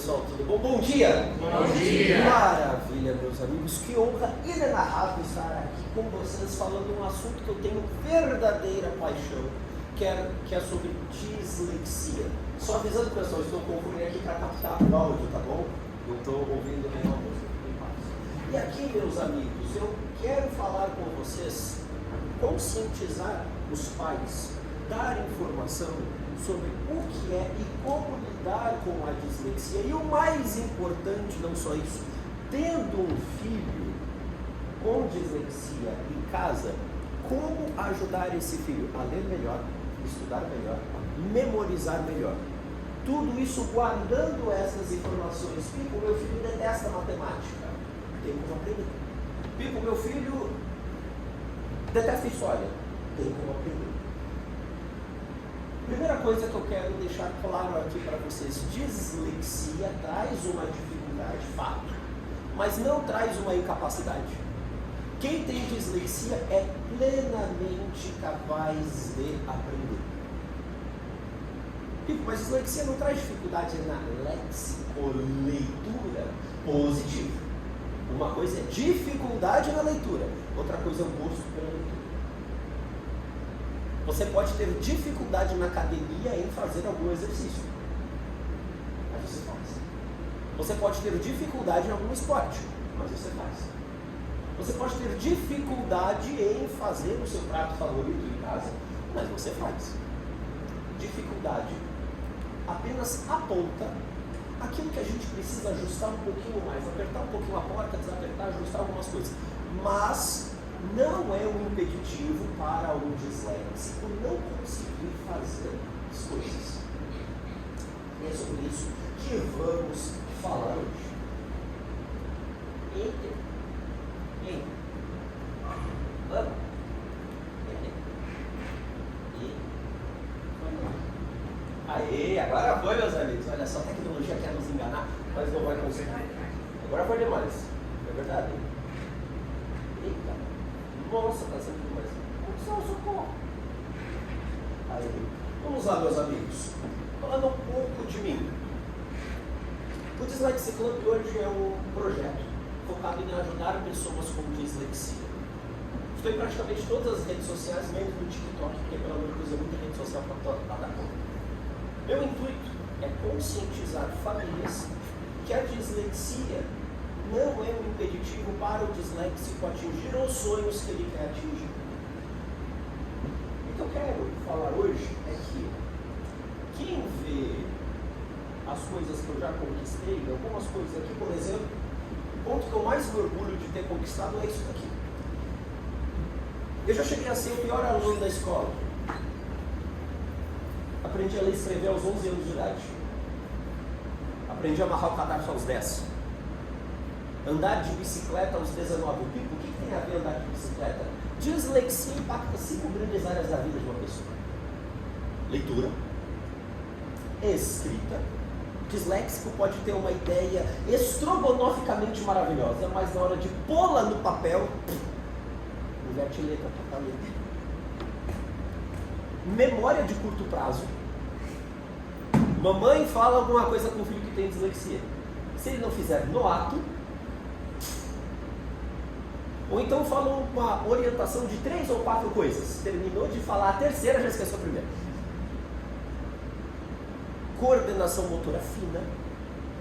pessoal, tudo bom? Bom dia! Bom dia! Maravilha, meus amigos, que honra inenarrável estar aqui com vocês falando um assunto que eu tenho verdadeira paixão, que é sobre dislexia. Só avisando, pessoal, estou com o fone aqui para captar o áudio, tá bom? Eu estou ouvindo nenhuma música. E aqui, meus amigos, eu quero falar com vocês, conscientizar os pais, dar informação sobre o que é e como lidar com a dislexia. E o mais importante, não só isso, tendo um filho com dislexia em casa, como ajudar esse filho a ler melhor, estudar melhor, memorizar melhor. Tudo isso guardando essas informações. Pico, meu filho detesta matemática, tem como aprender. Pico, meu filho detesta história, tem como aprender. Primeira coisa que eu quero deixar claro aqui para vocês: dislexia traz uma dificuldade, fato, mas não traz uma incapacidade. Quem tem dislexia é plenamente capaz de aprender. Mas dislexia não traz dificuldade na lexicoleitura positiva. Uma coisa é dificuldade na leitura, outra coisa é o gosto pela leitura. Você pode ter dificuldade na academia em fazer algum exercício, mas você faz. Você pode ter dificuldade em algum esporte, mas você faz. Você pode ter dificuldade em fazer o seu prato favorito em casa, mas você faz. Dificuldade apenas aponta aquilo que a gente precisa ajustar um pouquinho mais, apertar um pouquinho a porta, desapertar, ajustar algumas coisas. Mas não é um impeditivo para um disléxico não conseguir fazer as coisas. E é sobre isso que vamos falar hoje. Aê, agora foi, meus amigos. Olha só, a tecnologia quer nos enganar, mas não vai conseguir. Agora foi demais. É verdade. Eita. Nossa, está sendo demais. Socorro. Aí, vamos lá, meus amigos. Falando um pouco de mim. O Dyslexia Club hoje é um projeto focado em ajudar pessoas com dislexia. Estou em praticamente todas as redes sociais, menos no TikTok, porque pelo amor de Deus é muita rede social para dar conta. Meu intuito é conscientizar famílias que a dislexia não é um impeditivo para o disléxico atingir os sonhos que ele quer atingir. O que eu quero falar hoje é que quem vê as coisas que eu já conquistei, algumas coisas aqui, por exemplo, o ponto que eu mais me orgulho de ter conquistado é isso daqui. Eu já cheguei a ser o pior aluno da escola. Aprendi a ler e escrever aos 11 anos de idade. Aprendi a amarrar o cadarço aos 10. Andar de bicicleta aos 19. O que tem a ver andar de bicicleta? Dislexia impacta 5 grandes áreas da vida de uma pessoa: leitura, escrita. Disléxico pode ter uma ideia estrogonoficamente maravilhosa, mas na hora de pô-la no papel, inverte letra totalmente. Memória de curto prazo. Mamãe fala alguma coisa com o filho que tem dislexia. Se ele não fizer no ato, ou então fala uma orientação de 3 ou 4 coisas. Terminou de falar a terceira, já esqueceu a primeira. Coordenação motora fina.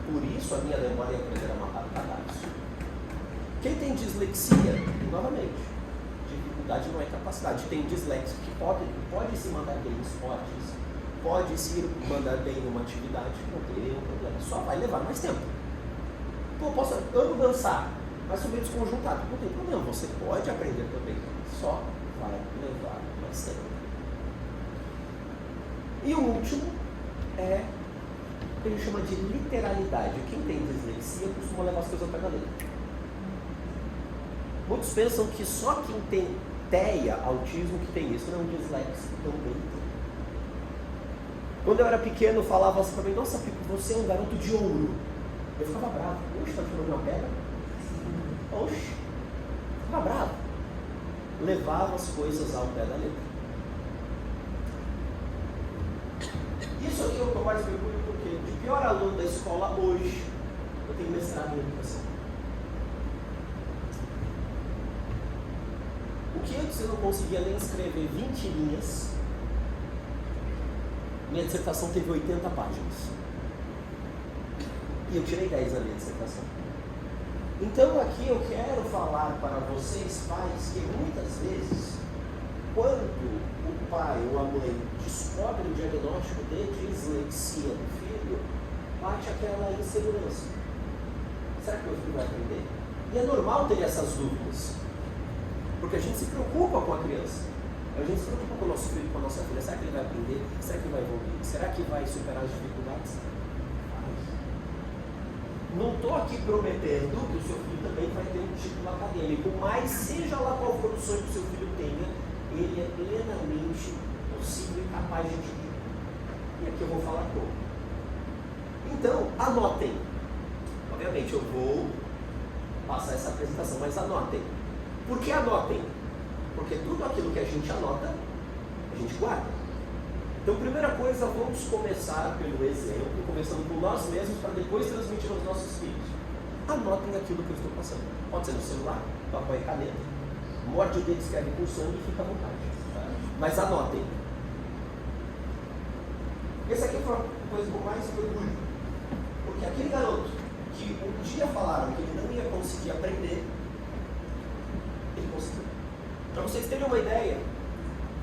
Por isso a minha memória é aprender a amarrar o cadarço. Quem tem dislexia, novamente, dificuldade não é capacidade. Tem disléxico que pode se mandar bem em esportes, pode se mandar bem em uma atividade, não tem nenhum problema. Só vai levar mais tempo. Pô, eu amo dançar, mas sou meio desconjuntado. Não tem problema, você pode aprender também. Só vai levar mais tempo. E o último é o que a gente chama de literalidade. Quem tem dislexia costuma levar as coisas ao pé da letra. Muitos pensam que só quem tem TEA, autismo, que tem isso. Não, disléxico também tem. Quando eu era pequeno, falava assim para mim: nossa, Pico, você é um garoto de ouro. Eu ficava bravo. Oxe, tá tirando uma pedra? Oxe, ficava bravo. Levava as coisas ao pé da letra. Isso aqui é o que eu mais me orgulho, porque de pior aluno da escola hoje, eu tenho mestrado em educação. O que antes eu não conseguia nem escrever 20 linhas, minha dissertação teve 80 páginas. E eu tirei 10 na minha dissertação. Então aqui eu quero falar para vocês, pais, que muitas vezes, quando o pai ou a mãe descobre o diagnóstico de dislexia do filho, bate aquela insegurança. Será que meu filho vai aprender? E é normal ter essas dúvidas, porque a gente se preocupa com a criança, a gente se preocupa com o nosso filho, com a nossa filha. Será que ele vai aprender? Será que ele vai evoluir? Será que vai superar as dificuldades? Não estou aqui prometendo que o seu filho também vai ter um título acadêmico, mas seja lá qual for o sonho que o seu filho tenha, ele é plenamente possível e capaz de atingir. E aqui eu vou falar como. Então, anotem. Obviamente eu vou passar essa apresentação, mas anotem. Por que anotem? Porque tudo aquilo que a gente anota, a gente guarda. Então, primeira coisa, vamos começar pelo exemplo, começando por nós mesmos, para depois transmitir aos nossos filhos. Anotem aquilo que eu estou passando. Pode ser no celular, papel e caneta. Morde o dedo, escreve com sangue e fica à vontade. Mas anotem. Esse aqui foi a coisa que eu mais orgulho. Porque aquele garoto que um dia falaram que ele não ia conseguir aprender, ele conseguiu. Para vocês terem uma ideia,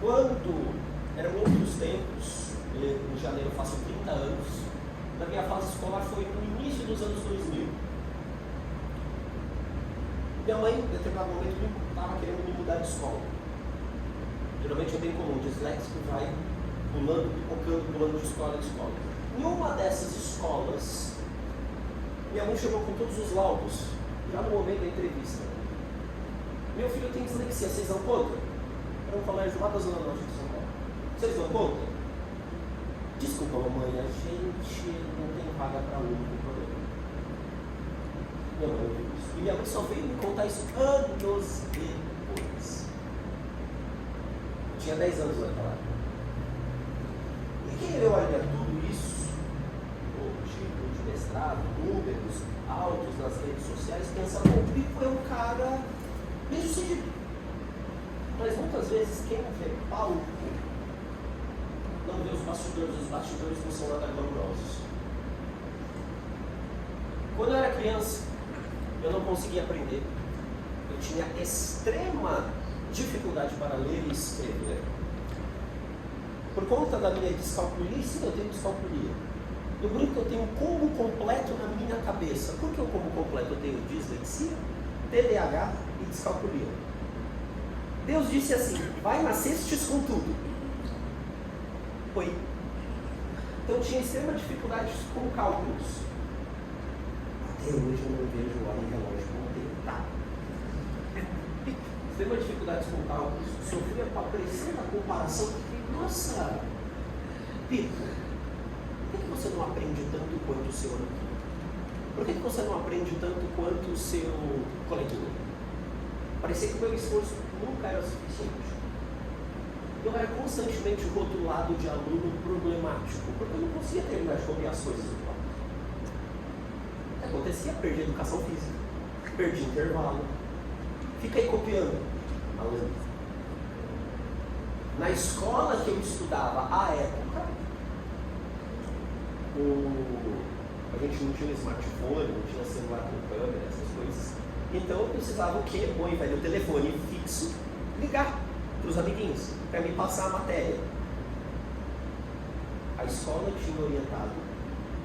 quando eram outros tempos, em janeiro eu faço 30 anos, na minha fase escolar foi no início dos anos 2000. Minha mãe, em determinado momento, estava querendo me mudar de escola. Geralmente eu tenho como um disléxico, vai pulando, pipocando, pulando de escola em escola. Em uma dessas escolas, minha mãe chegou com todos os laudos, já no momento da entrevista. Meu filho tem dislexia, vocês dão conta? Era um colégio lá da Zona Norte de São Paulo. Vocês dão conta? Desculpa, mamãe, a gente não tem vaga para aluno com problema. Minha mãe ouviu isso. E minha mãe só veio me contar isso anos depois. Eu tinha 10 anos naquela época. E quem leu ainda tudo isso, o título de mestrado, números altos nas redes sociais, pensa, bom, o Pico é um cara bem sucedido. Mas muitas vezes quem vê palco não vê os bastidores não são nada glamourosos. Quando eu era criança, eu não conseguia aprender. Eu tinha extrema dificuldade para ler e escrever. Por conta da minha descalculia, sim, eu tenho descalculia. Eu brinco que eu tenho um combo completo na minha cabeça. Por que o combo completo? Eu tenho dislexia, TDAH e descalculia. Deus disse assim, vai nascestes com tudo. Foi. Então eu tinha extrema dificuldade com cálculos. Até hoje eu não vejo o homem relógio como tentar. Extrema dificuldade com cálculos. Sofria com a pressão da comparação. Nossa, Pico, por que você não aprende tanto quanto o seu amigo? Por que você não aprende tanto quanto o seu coleguinha? Parecia que o meu esforço nunca era suficiente. Eu era constantemente rotulado de aluno problemático, porque eu não conseguia terminar de copiar as coisas do pai. O que acontecia? Perdi educação física, perdi intervalo, fiquei copiando aluno. Na escola que eu estudava à época, a gente não tinha smartphone, não tinha celular com câmera, essas coisas. Então eu precisava o quê? Bom e velho telefone fixo, ligar para os amiguinhos, para me passar a matéria. A escola tinha orientado,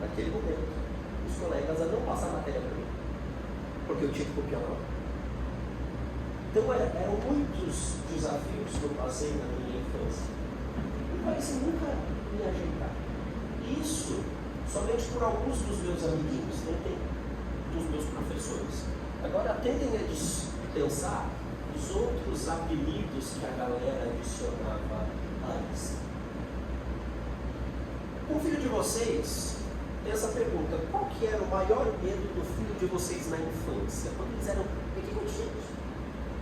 naquele momento, os colegas a não passar a matéria para mim, porque eu tinha que copiar na hora. Então eram muitos desafios que eu passei na minha infância. E parece nunca me ajeitar. Isso somente por alguns dos meus amiguinhos, não tem dos meus professores. Agora tentem a pensar os outros apelidos que a galera adicionava a isso. O filho de vocês tem essa pergunta: qual que era o maior medo do filho de vocês na infância? Quando eles eram pequenininhos.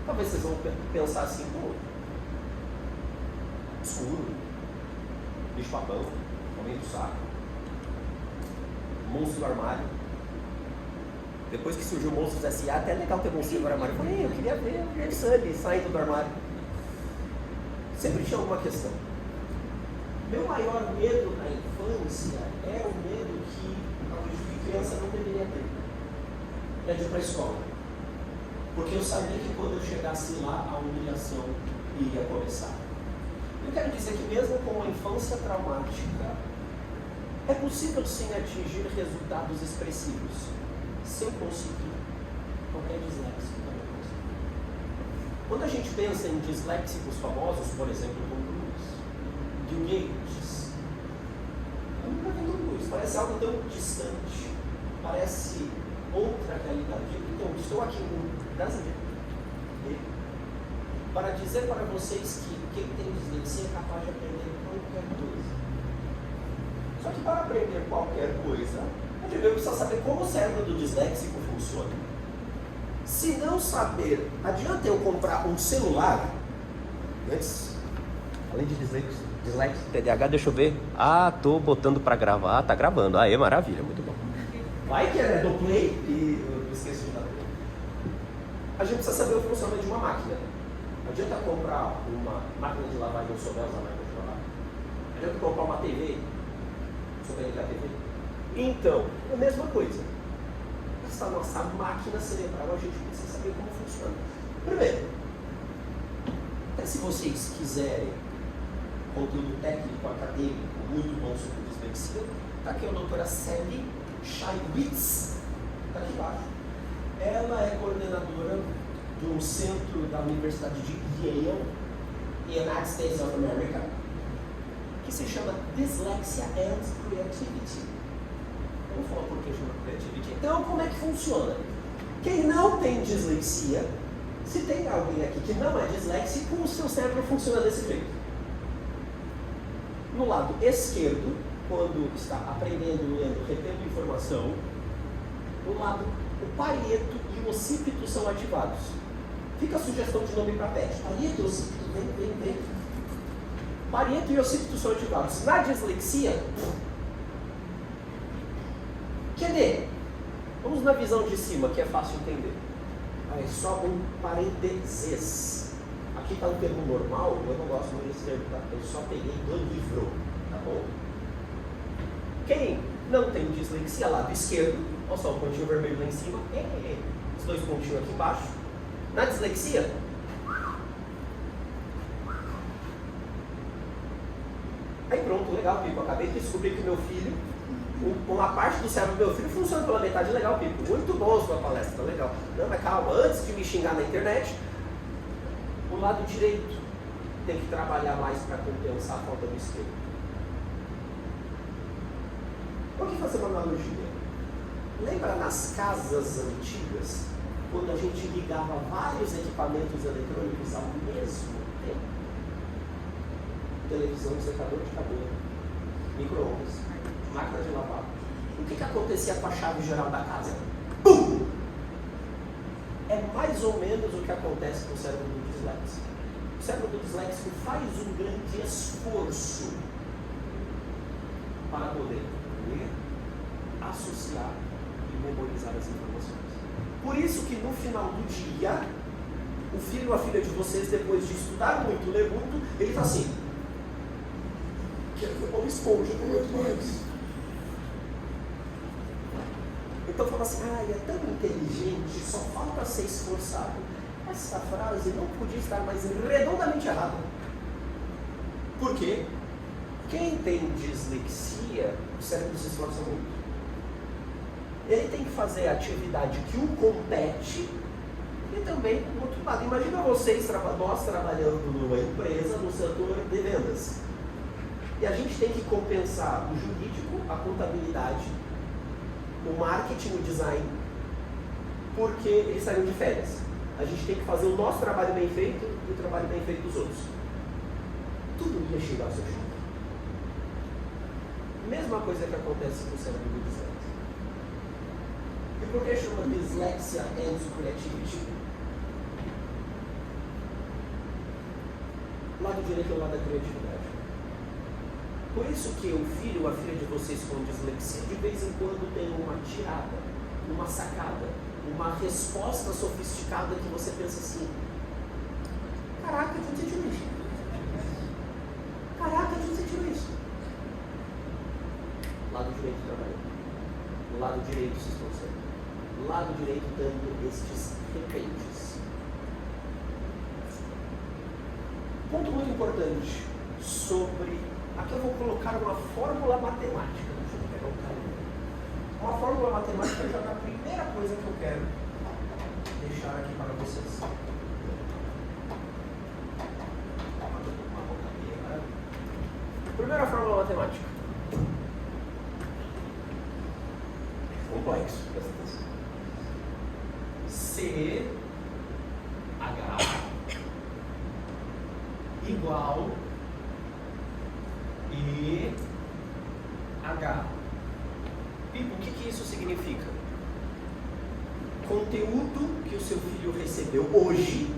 Talvez vocês vão pensar assim, pô, escuro, bicho-papão, homem do saco, monstro do armário. Depois que surgiu o Monstros S.A., até é legal ter monstro do armário. Eu falei, eu queria ver o Sully saindo do armário. Sempre tinha alguma questão. Meu maior medo na infância é o medo que criança não deveria ter. É de ir para a escola. Porque eu sabia que quando eu chegasse lá, a humilhação iria começar. Eu quero dizer que mesmo com uma infância traumática, é possível sim atingir resultados expressivos. Se eu conseguir, qualquer disléxico também consegue. Quando a gente pensa em disléxicos famosos, por exemplo, Tom Cruise, Bill Gates, eu nunca vi Tom Cruise, parece algo tão distante, parece outra realidade. Então, estou aqui no brasileiro para dizer para vocês que quem tem dislexia é capaz de aprender qualquer coisa. Só que para aprender qualquer coisa, eu preciso saber como o cérebro do disléxico funciona. Se não saber, adianta eu comprar um celular, antes, além de dislexia, TDAH, deixa eu ver. Tô botando para gravar, tá gravando. Maravilha, muito bom. Vai que é do play e eu esqueci de dar play. A gente precisa saber o funcionamento de uma máquina. Não adianta comprar uma máquina de lavar e não souber usar a máquina de lavar. Não adianta comprar uma TV, souber ligar a TV. Então, é a mesma coisa. Essa nossa máquina cerebral, a gente precisa saber como funciona. Primeiro, até se vocês quiserem conteúdo técnico, acadêmico, muito bom sobre dislexia, está aqui a doutora Sally Shaiwitz, está aqui embaixo. Ela é coordenadora de um centro da Universidade de Yale, United States of America, que se chama Dyslexia and Creativity. Vamos falar por que chama Creativity. Então, como é que funciona? Quem não tem dislexia, se tem alguém aqui que não é disléxico, o seu cérebro funciona desse jeito. No lado esquerdo, quando está aprendendo, lendo, retendo informação, no lado, o parieto e o occipito são ativados. Fica a sugestão de nome para pet. Parieto e occipito, vem. Parieto e occipito são ativados. Na dislexia, QD. Vamos na visão de cima, que é fácil entender. É só um parênteses. Aqui está um termo normal, eu não gosto muito desse termo, tá? Eu só peguei do livro, tá bom? Quem não tem dislexia, lado esquerdo, olha só o pontinho vermelho lá em cima, os dois pontinhos aqui embaixo. Na dislexia, aí pronto, legal, Pico. Acabei de descobrir que meu filho, uma parte do cérebro do meu filho funciona pela metade. Legal, Pico. Muito bom a sua palestra, legal. Não, mas calma, antes de me xingar na internet, o lado direito tem que trabalhar mais para compensar a falta do esquerdo. Vamos fazer uma analogia. Lembra nas casas antigas, quando a gente ligava vários equipamentos eletrônicos ao mesmo tempo? Televisão, secador de cabelo, micro-ondas, máquina de lavar. O que acontecia com a chave geral da casa? Pum! É mais ou menos o que acontece com o cérebro do disléxico. O cérebro do disléxico faz um grande esforço para poder ler, associar e memorizar as informações. Por isso que no final do dia, o filho ou a filha de vocês, depois de estudar muito, ler muito, ele está assim: quero ver Bob Esponja, não aguento mais. Então fala assim: é tão inteligente, só falta ser esforçado. Essa frase não podia estar mais redondamente errada. Por quê? Quem tem dislexia, o cérebro se esforça muito. Ele tem que fazer a atividade que o compete e também do outro lado. Imagina nós trabalhando numa empresa no setor de vendas. E a gente tem que compensar o jurídico, a contabilidade, o marketing, o design, porque eles saíram de férias. A gente tem que fazer o nosso trabalho bem feito e o trabalho bem feito dos outros. Tudo ia chegar ao seu chefe. Mesma coisa que acontece com o cérebro do dislexia. E por que chama Dyslexia and Creativity? O lado direito é o lado da criatividade. Por isso que o filho ou a filha de vocês com dislexia de vez em quando tem uma tirada, uma sacada, uma resposta sofisticada que você pensa assim: caraca, de onde você tirou isso? Caraca, de onde você tirou isso? Lado direito trabalhando. Lado direito se esforçando. Lado direito dando estes repentes. Ponto muito importante sobre... Aqui eu vou colocar uma fórmula matemática. Deixa eu pegar um caminho. Uma fórmula matemática já na primeira coisa que eu quero deixar aqui para vocês. Primeira fórmula matemática. Complexo. CH igual EH. Pipo, o que isso significa? Conteúdo que o seu filho recebeu hoje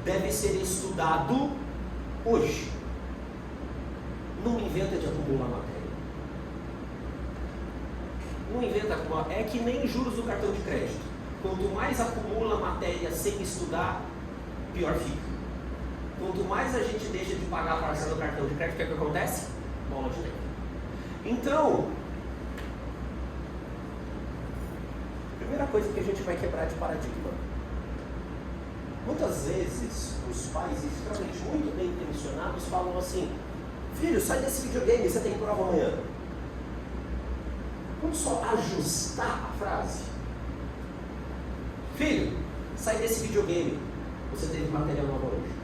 deve ser estudado hoje. Não inventa de acumular matéria. Não inventa de acumular. É que nem juros do cartão de crédito. Quanto mais acumula matéria sem estudar, pior fica. Quanto mais a gente deixa de pagar a parcela do cartão de crédito, o que é que acontece? Bola de neve. Então, primeira coisa que a gente vai quebrar de paradigma. Muitas vezes, os pais, extremamente muito bem intencionados, falam assim: filho, sai desse videogame, você tem prova amanhã. Vamos só ajustar a frase. Filho, sai desse videogame, você teve material nova hoje.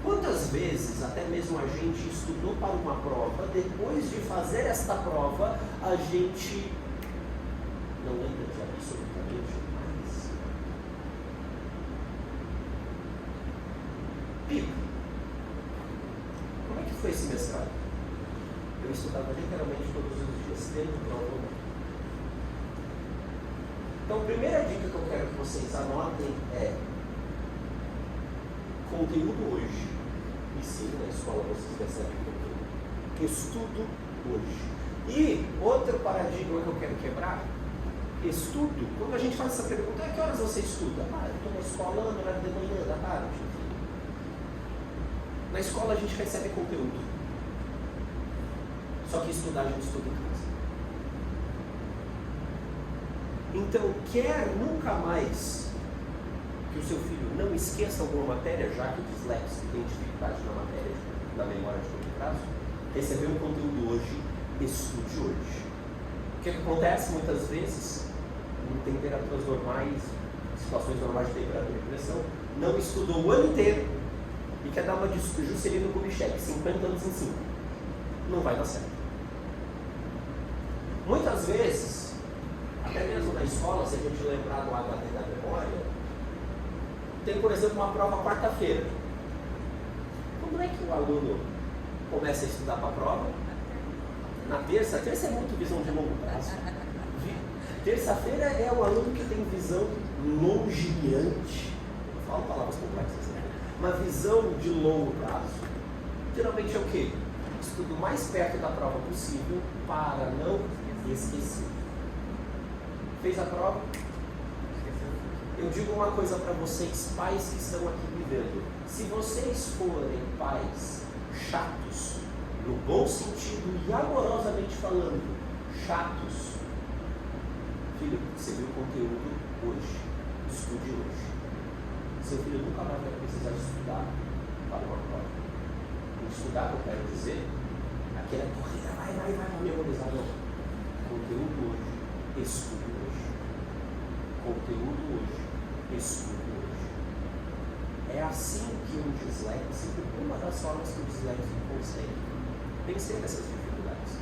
Quantas vezes, até mesmo a gente estudou para uma prova, depois de fazer esta prova, a gente não lembra de absolutamente mais? Pico, como é que foi esse mestrado? Eu estudava literalmente todos os dias, tendo prova ou não. Então, a primeira dica que eu quero que vocês anotem é: conteúdo hoje. E sim, na escola vocês recebem conteúdo. Estudo hoje. E outro paradigma que eu quero quebrar: estudo. Quando a gente faz essa pergunta, a que horas você estuda? Eu estou na escola no horário de manhã, da tarde. Na escola a gente recebe conteúdo. Só que estudar a gente estuda em casa. Então, quer nunca mais que o seu filho não esqueça alguma matéria, já que o dislexo tem dificuldade na matéria, na memória de curto prazo, recebeu um conteúdo hoje, estude hoje. O que acontece muitas vezes, em temperaturas normais, situações normais de temperatura e pressão, não estudou o ano inteiro e quer dar uma de Juscelino Kubitschek, 50 anos em 5. Não vai dar certo. Muitas vezes, até mesmo na escola, se a gente lembrar do HD da memória, tem, por exemplo, uma prova quarta-feira. Como é que o aluno começa a estudar para a prova? Na terça? A terça é muito visão de longo prazo. Terça-feira é o aluno que tem visão longiliante. Eu falo palavras complexas, né? Uma visão de longo prazo. Geralmente é o quê? Estudo mais perto da prova possível para não esquecer. Fez a prova? Eu digo uma coisa para vocês, pais que estão aqui me vendo. Se vocês forem pais chatos, no bom sentido e amorosamente falando, chatos, filho, você viu o conteúdo hoje, estude hoje. Seu filho nunca mais vai precisar estudar para uma prova. Estudar, eu quero dizer, aquela corrida, vai memorizar, não. Conteúdo hoje, estude hoje. Conteúdo hoje, estudo hoje. É assim que o disléxico, uma das formas que o disléxico consegue vencer essas dificuldades.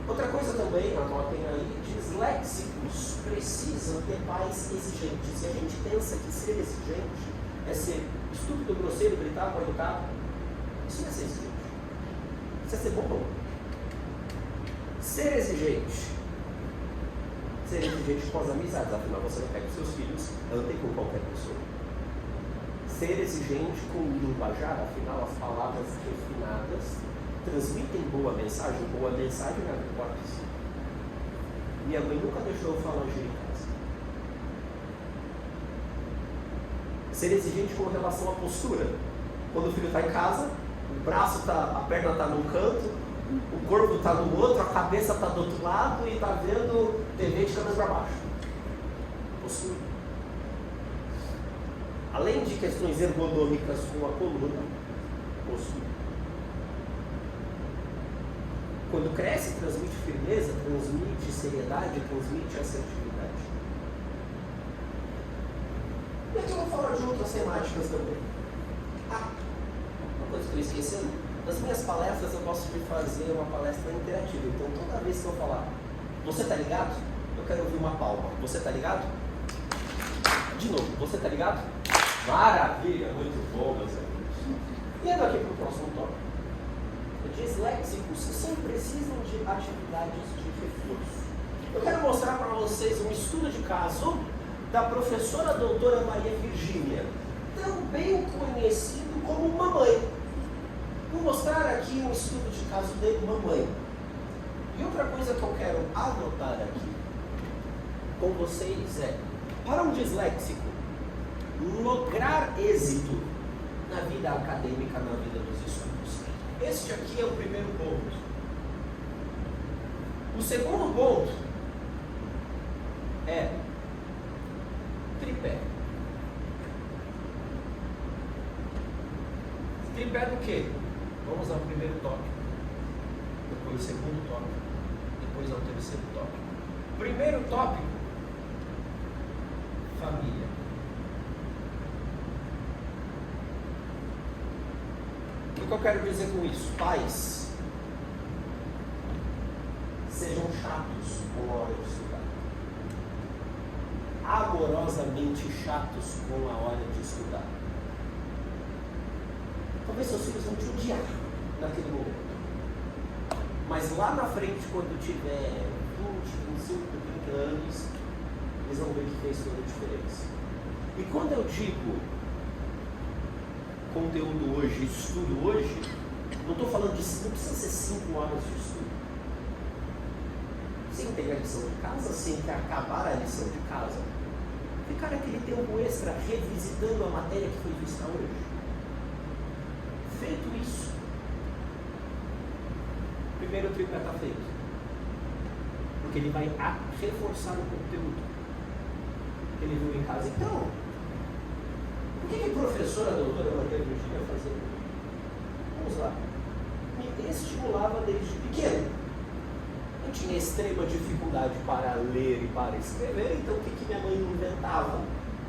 Outra coisa também, anotem aí, disléxicos precisam ter pais exigentes. E a gente pensa que ser exigente é ser estúpido, grosseiro, gritar, mal educado. Isso não é ser exigente. Isso é ser bom. Ser exigente com as amizades, afinal você não pega os seus filhos, andem com qualquer pessoa. Ser exigente com o linguajar, afinal, as palavras refinadas transmitem boa mensagem na hipótese. Minha mãe nunca deixou eu falar hoje em casa. Ser exigente com relação à postura. Quando o filho está em casa, o braço a perna está num canto, o corpo está no outro, a cabeça está do outro lado e está vendo TV de cabeça para baixo. Postura. Além de questões ergonômicas com a coluna, postura. Quando cresce, transmite firmeza, transmite seriedade, transmite assertividade. E aqui eu vou falar de outras temáticas também. Uma coisa que eu esqueci, nas minhas palestras eu gosto de fazer uma palestra interativa. Então toda vez que eu falar, você tá ligado? Eu quero ouvir uma palma. Você tá ligado? De novo, você tá ligado? Maravilha, muito bom, meus amigos. E indo aqui para o próximo tópico. Disléxicos sempre precisam de atividades de reforço. Eu quero mostrar para vocês um estudo de caso da professora doutora Maria Virgínia, também conhecido como Mamãe. Vou mostrar aqui um estudo de caso de Mamãe. E outra coisa que eu quero anotar aqui com vocês é, para um disléxico lograr êxito na vida acadêmica, na vida dos estudos, este aqui é o primeiro ponto. O segundo ponto é tripé. Tripé do quê? Vamos ao primeiro tópico, depois o segundo tópico, depois ao terceiro tópico. Primeiro tópico, família. O que eu quero dizer com isso? Pais, sejam chatos com a hora de estudar. Amorosamente chatos com a hora de estudar. Talvez seus filhos vão te odiar naquele momento. Mas lá na frente, quando tiver 20, 25, 30 anos, eles vão ver que fez toda a diferença. E quando eu digo conteúdo hoje, estudo hoje, não estou falando de, não precisa ser 5 horas de estudo. Sem ter a lição de casa, sem que acabar a lição de casa, ficar aquele tempo extra revisitando a matéria que foi vista hoje. Feito isso, o primeiro tripé está feito, porque ele vai reforçar o conteúdo que ele viu em casa. Então, o que a professora, a doutora Maria Virgínia, fazia? Vamos lá. Me estimulava desde pequeno. Eu tinha extrema dificuldade para ler e para escrever, então o que minha mãe inventava?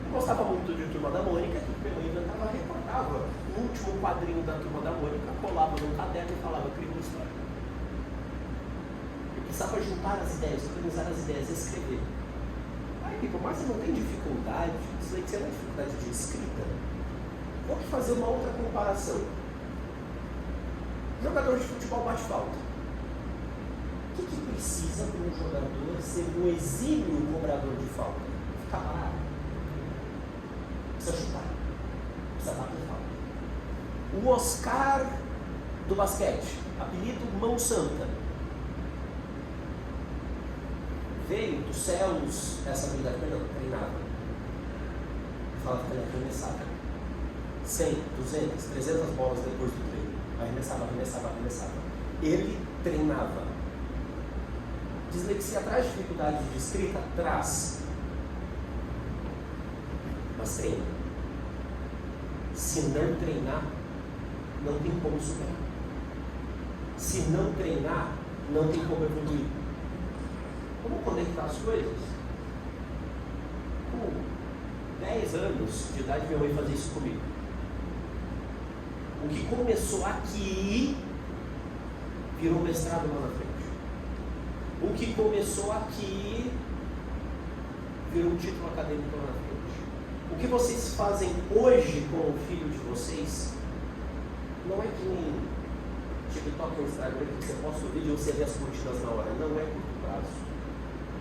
Eu gostava muito de Turma da Mônica, que minha mãe inventava, recortava o último quadrinho da Turma da Mônica, colava num caderno e falava, cria uma história. Eu precisava juntar as ideias, organizar as ideias, escrever. Por mais que você não tenha dificuldade, isso aí que você não tem dificuldade de escrita, vou fazer uma outra comparação. Jogador de futebol bate falta. O que precisa para um jogador ser um exímio cobrador de falta? Ficar parado. Precisa chutar. Precisa bater falta. O Oscar do basquete, apelido Mão Santa, veio dos céus essa habilidade, não, treinava. Falava que ele arremessava 100, 200, 300 bolas depois do treino. Arremessava. Ele treinava. Dislexia traz dificuldade de escrita? Traz. Mas treina. Se não treinar, não tem como superar. Se não treinar, não tem como evoluir. Como conectar as coisas? Com 10 anos de idade, minha mãe fazia isso comigo. O que começou aqui virou mestrado lá na frente. O que começou aqui virou um título acadêmico lá na frente. O que vocês fazem hoje com o filho de vocês não é que nem TikTok ou Instagram, que você posta o vídeo e você vê as curtidas na hora. Não é curto prazo.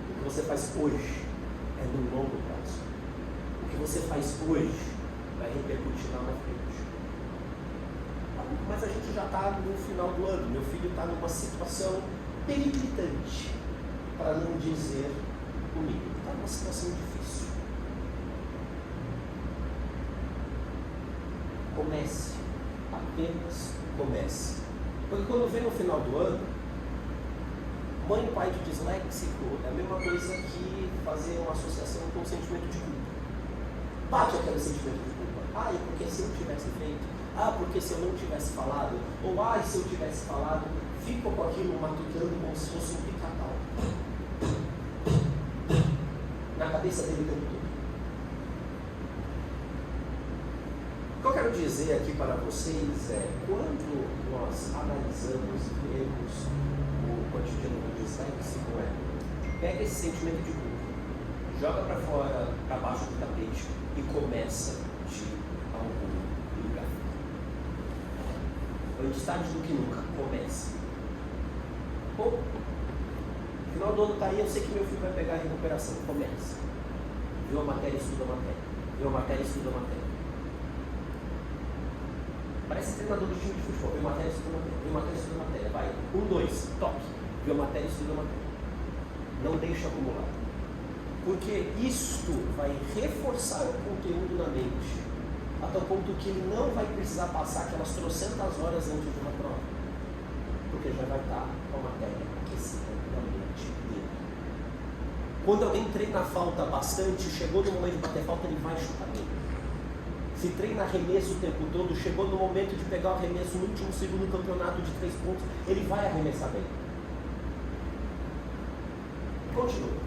O que você faz hoje é no longo prazo. O que você faz hoje vai repercutir lá na frente. Mas a gente já está no final do ano, meu filho está numa situação periclitante, para não dizer o mínimo. Está numa situação difícil. Comece, apenas comece. Porque quando vem no final do ano, mãe e pai de disléxico é a mesma coisa que fazer uma associação com o sentimento de culpa. Bate aquele sentimento de culpa. Ah, e porque se eu tivesse feito? Ah, porque se eu não tivesse falado? Ou ah, se eu tivesse falado? Fica com aquilo matutando como se fosse um pica-pau na cabeça dele o tempo todo. O que eu quero dizer aqui para vocês é, quando nós analisamos e vemos o cotidiano do disléxico, pega esse sentimento de culpa, joga para fora, para baixo do tapete e começa de algum lugar. Antes tarde do que nunca, comece. Bom, final do ano está aí, eu sei que meu filho vai pegar a recuperação. Comece. Viu a matéria, estuda a matéria. Viu a matéria, estuda a matéria. Parece treinador de time de futebol. Viu a matéria, estuda a matéria. Viu a matéria, estuda a matéria. Vai. 1, 2, toque. Viu a matéria, estuda a matéria. Não deixe acumular. Porque isto vai reforçar o conteúdo na mente, a tal ponto que ele não vai precisar passar aquelas trocentas horas antes de uma prova. Porque já vai estar com a matéria aquecida na mente dele. Quando alguém treina a falta bastante, chegou no momento de bater falta, ele vai chutar bem. Se treina arremesso o tempo todo, chegou no momento de pegar o arremesso no último segundo do campeonato de 3 pontos, ele vai arremessar bem. Continua.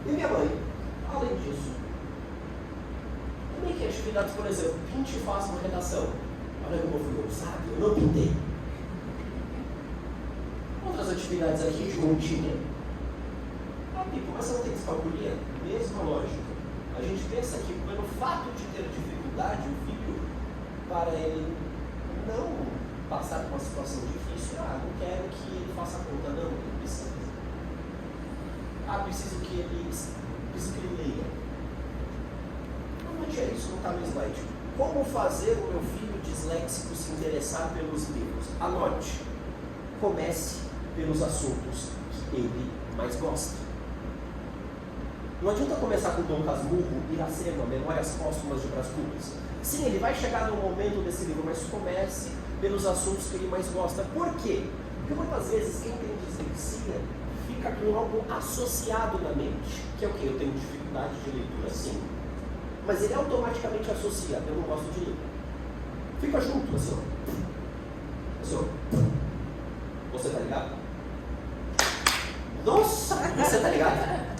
E minha mãe, além disso, também que atividades, por exemplo, pinte e faça uma redação. Olha como eu fui ousado, eu não pintei. Outras atividades aqui de rotina. Mas você não tem descalculia? Mesma lógica. A gente pensa que pelo fato de ter dificuldade, o filho, para ele não passar por uma situação difícil, não quero que ele faça a conta, não, ele precisa. Preciso que ele leia. Normalmente é isso, não está no slide. Como fazer o meu filho disléxico se interessar pelos livros? Anote. Comece pelos assuntos que ele mais gosta. Não adianta começar com Dom Casmurro, Iracema, Memórias Póstumas de Brás Cubas. Sim, ele vai chegar no momento desse livro, mas comece pelos assuntos que ele mais gosta. Por quê? Porque muitas vezes quem tem dislexia fica com algo associado na mente, que é o quê? Eu tenho dificuldade de leitura, sim. Mas ele automaticamente associa, eu não gosto de ler. Fica junto, assim, ó. Assim, ó. Você tá ligado? Nossa, você tá ligado?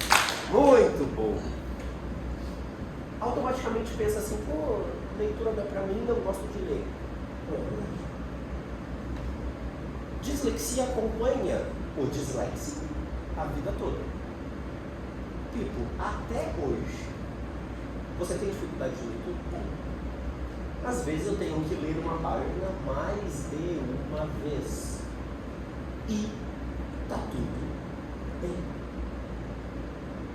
Muito bom. Automaticamente pensa assim, pô, leitura não é pra mim, não gosto de ler. Dislexia acompanha o disléxico a vida toda. Tipo, até hoje, você tem dificuldade de leitura? Tem. Às vezes eu tenho que ler uma página mais de uma vez. E tá tudo bem.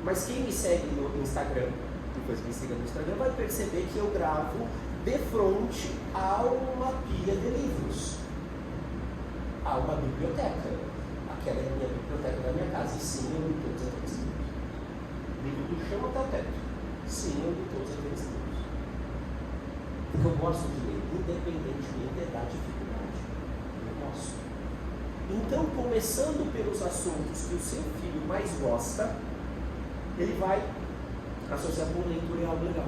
Mas quem me segue no Instagram, depois me siga no Instagram, vai perceber que eu gravo de frente a uma pilha de livros. A uma biblioteca. Aquela é a minha biblioteca da minha casa. E sim, eu li todos aqueles livros. Livro do chão até o teto. Sim, eu li todos aqueles livros. Porque eu gosto de ler, independentemente da dificuldade. Eu gosto. Então, começando pelos assuntos que o seu filho mais gosta, ele vai associar com leitura e algo legal.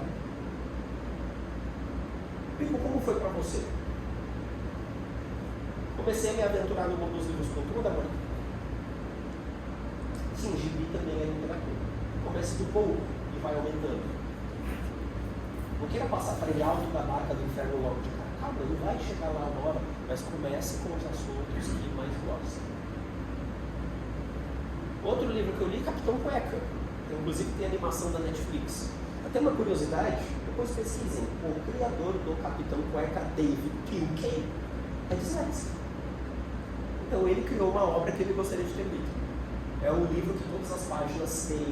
Pico, como foi para você? Comecei a me aventurar no mundo dos livros com toda a mãe. Sim, gibi também é literatura. Comece do pouco e vai aumentando. Não queira passar para ele alto da barca do inferno logo de cara. Calma, ele vai chegar lá na hora, mas comece com os assuntos que mais gosta. Outro livro que eu li, Capitão Cueca. Inclusive tem animação da Netflix. Até uma curiosidade, depois pesquisem. O criador do Capitão Cueca, David Pilkey, é disléxico. Então ele criou uma obra que ele gostaria de ter lido. É um livro que todas as páginas têm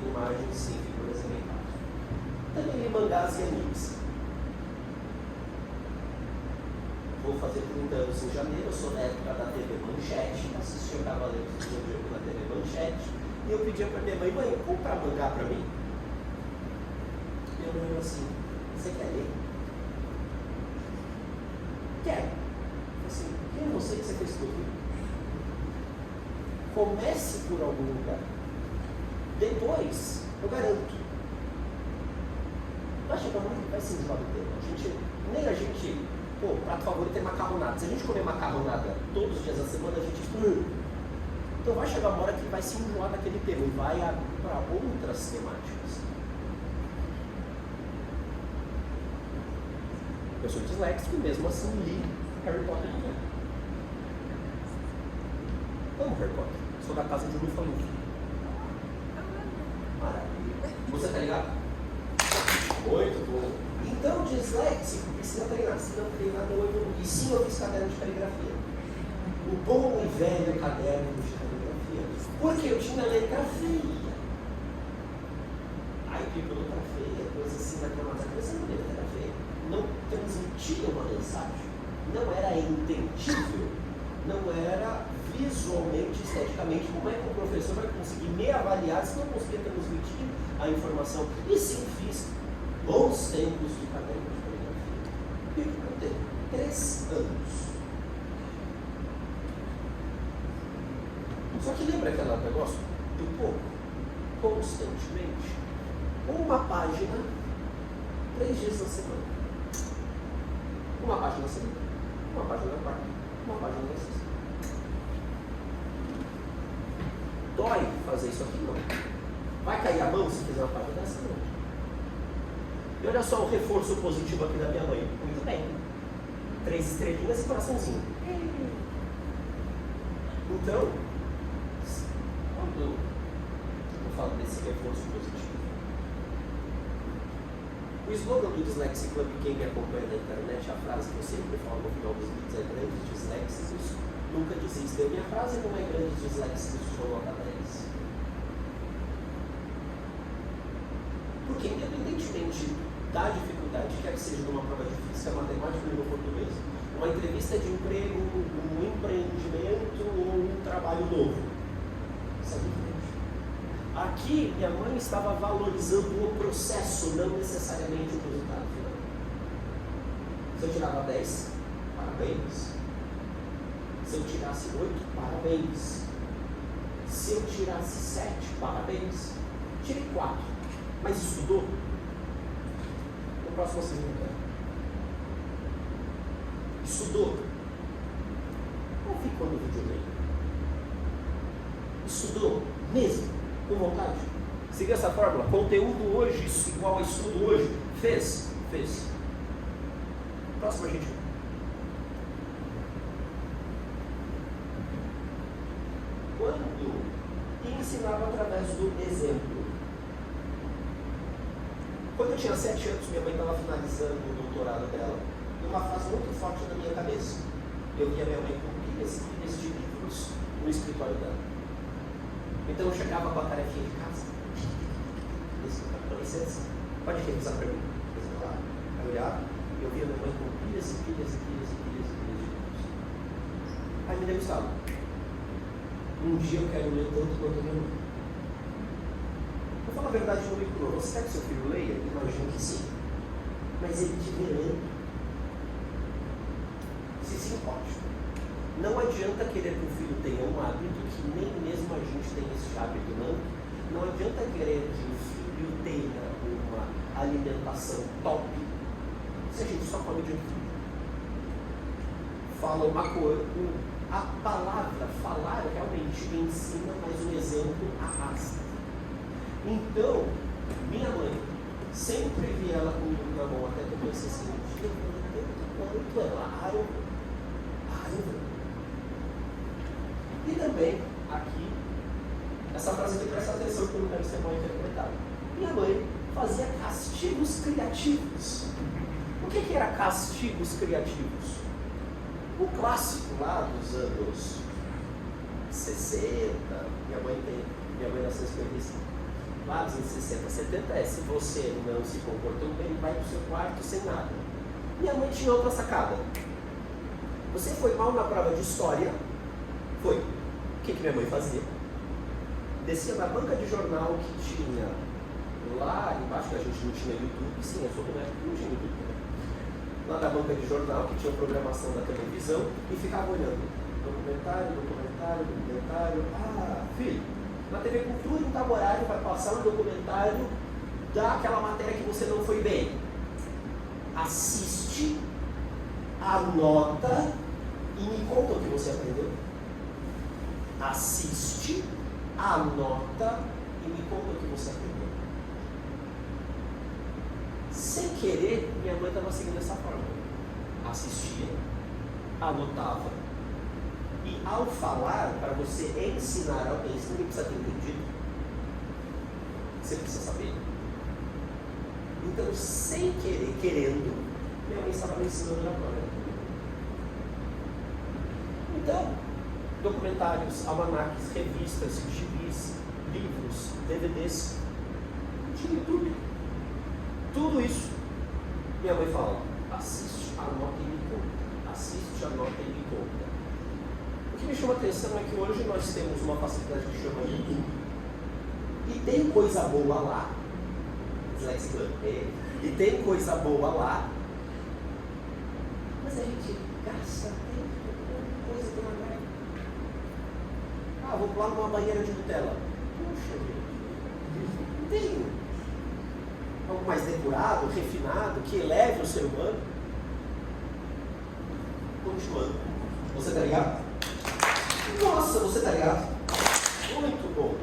imagens sem figuras elementares. também li mangás e animes. Vou fazer 30 anos em janeiro, eu sou da época da TV Manchete, assistia Cavaleiros do Zodíaco na TV Manchete, e eu pedia para minha mãe, mãe, compra mangá para mim? Minha mãe falou assim, você quer ler? Quero. Assim, quem é você que você fez tudo? Comece por algum lugar. Depois, eu garanto, vai chegar uma hora que vai se enjoar do tempo. Nem a gente, pô, prato favorito é macarronada. Se a gente comer macarronada todos os dias da semana, a gente então vai chegar uma hora que vai se enjoar daquele tema e vai para outras temáticas. Eu sou disléxico e mesmo assim li Harry Potter também. Amo Harry Potter. Sou da casa de Lufa-Lufa. Maravilha. Você tá ligado? Muito bom. Então, disléxico precisa treinar. Se não treinar, não evolui. E sim, eu fiz caderno de caligrafia. O bom e velho caderno de caligrafia. Porque eu tinha letra feia. Aí, tipo, letra feia, coisa assim, naquela coisa não letra feia. Não transmitia uma mensagem. Não era entendível. Não era visualmente, esteticamente. Como é que o professor vai conseguir me avaliar se não conseguir transmitir a informação? E sim, fiz bons tempos de caderno de caligrafia. E eu tenho 3 anos. Só que lembra aquele negócio do pouco? Constantemente. Uma página, 3 dias na semana. Uma página na semana. Uma página na quarta. Uma página na sexta. Dói fazer isso aqui? Não. Vai cair a mão se fizer uma página dessa? Não. E olha só o reforço positivo aqui da minha mãe. Muito bem. 3 estrelinhas e coraçãozinho. Então, quando eu falo desse reforço positivo, o slogan do Dyslexia Club, quem me acompanha na internet, a frase que eu sempre falo no final dos vídeos é: grandes disléxicos nunca desistem. A minha frase não é grandes disléxicos de nota 10. Porque independentemente da dificuldade, quer que seja numa prova de física, matemática ou língua portuguesa, uma entrevista de emprego, um empreendimento ou um trabalho novo, isso é diferente. Aqui, minha mãe estava valorizando o processo, não necessariamente o resultado final. Se eu tirava 10, parabéns. Se eu tirasse 8, parabéns. Se eu tirasse 7, parabéns. Tirei 4, mas estudou? No próximo vocês não querem. Estudou? Ou ficou no videogame? Estudou mesmo? Com vontade? Siga essa fórmula. Conteúdo hoje igual a estudo hoje. Fez? Fez. Próximo a gente. Quando ensinava através do exemplo. Quando eu tinha 7 anos, minha mãe estava finalizando o doutorado dela. E uma frase muito forte na minha cabeça. Eu via minha mãe com pilhas e pilhas de livros no escritório dela. Então eu chegava com a tarefinha de casa. Com licença, pode revisar para mim? Aí eu olhava e eu via minha mãe com pilhas e pilhas e pilhas e pilhas e pilhas de livros. Aí me degustava. Um dia eu quero ler tanto quanto minha mãe. Vou falar a verdade no livro novo. Você quer que seu filho leia? Imagino que sim. Mas ele te vê lendo. Se importe. Não adianta querer que o filho tenha um hábito que nem mesmo a gente tem esse hábito, não. Não adianta querer que o filho tenha uma alimentação top se a gente só come de um filho. Fala uma coisa, a palavra falar realmente ensina, mas o exemplo arrasta. Então, minha mãe, sempre vi ela comigo na mão, até que eu pensei assim, eu vou tanto quanto ela, raiva. E também, aqui, essa frase aqui, presta atenção que eu não quero ser mal interpretado. Minha mãe fazia castigos criativos. O que era castigos criativos? O clássico lá dos anos 60, minha mãe nasceu em 55. lá dos anos 60, 70 é: se você não se comportou bem, vai pro seu quarto sem nada. Minha mãe tinha outra sacada. Você foi mal na prova de história? Foi. O que minha mãe fazia? Descia na banca de jornal que tinha lá embaixo, que a gente não tinha YouTube, sim, eu sou moleque, não tinha YouTube, né? Lá na banca de jornal, que tinha programação da televisão, e ficava olhando. Documentário. Ah, filho, na TV Cultura, em tal horário, vai passar um documentário daquela matéria que você não foi bem. Assiste, anota e me conta o que você aprendeu. Assiste, anota e me conta o que você aprendeu. Sem querer, minha mãe estava seguindo essa forma. Assistia, anotava e ao falar, para você ensinar alguém, você não precisa ter entendido. Você precisa saber. Então, sem querer, querendo, minha mãe estava me ensinando na prova. Então, documentários, almanaques, revistas, gibis, livros, DVDs, de YouTube. Tudo isso, minha mãe fala: assiste, anota e me conta. Assiste, anota e me conta. O que me chama a atenção é que hoje nós temos uma facilidade que chama YouTube. E tem coisa boa lá. E tem coisa boa lá. Mas a gente gasta tempo com coisa que não é. Ah, vou pular numa banheira de Nutella. Poxa, não tenho algo mais depurado, refinado, que eleve o ser humano. Continuando. Você tá ligado? Nossa, você tá ligado? Muito bom.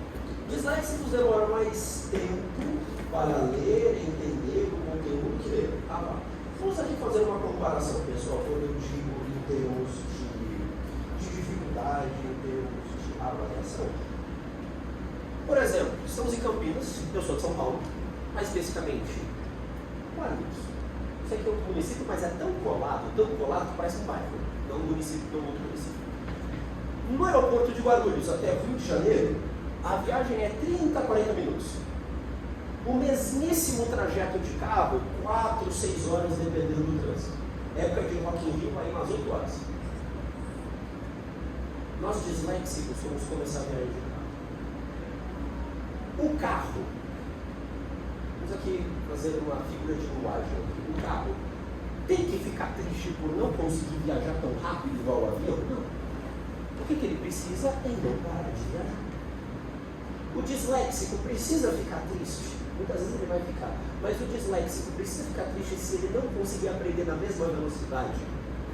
Disléxicos demoram mais tempo para ler, entender o conteúdo que ler. Ah, lá. Vamos aqui fazer uma comparação, pessoal, quando eu digo em termos de dificuldade, em termos de avaliação. Por exemplo, estamos em Campinas, eu sou de São Paulo, mais especificamente Guarulhos. Isso aqui é outro município, mas é tão colado que parece um bairro, não um município, não outro município. No aeroporto de Guarulhos até o Rio de Janeiro, a viagem é 30 a 40 minutos. O mesmíssimo trajeto de carro, 4, 6 horas, dependendo do trânsito. Época de Rock in Rio, vai umas 8 horas. Nós disléxicos vamos começar a viagem de carro. O carro, vamos aqui fazer uma figura de linguagem. O carro tem que ficar triste por não conseguir viajar tão rápido igual o avião? Não. O que ele precisa é não parar de viajar. O disléxico precisa ficar triste. Muitas vezes ele vai ficar. Mas o disléxico precisa ficar triste se ele não conseguir aprender na mesma velocidade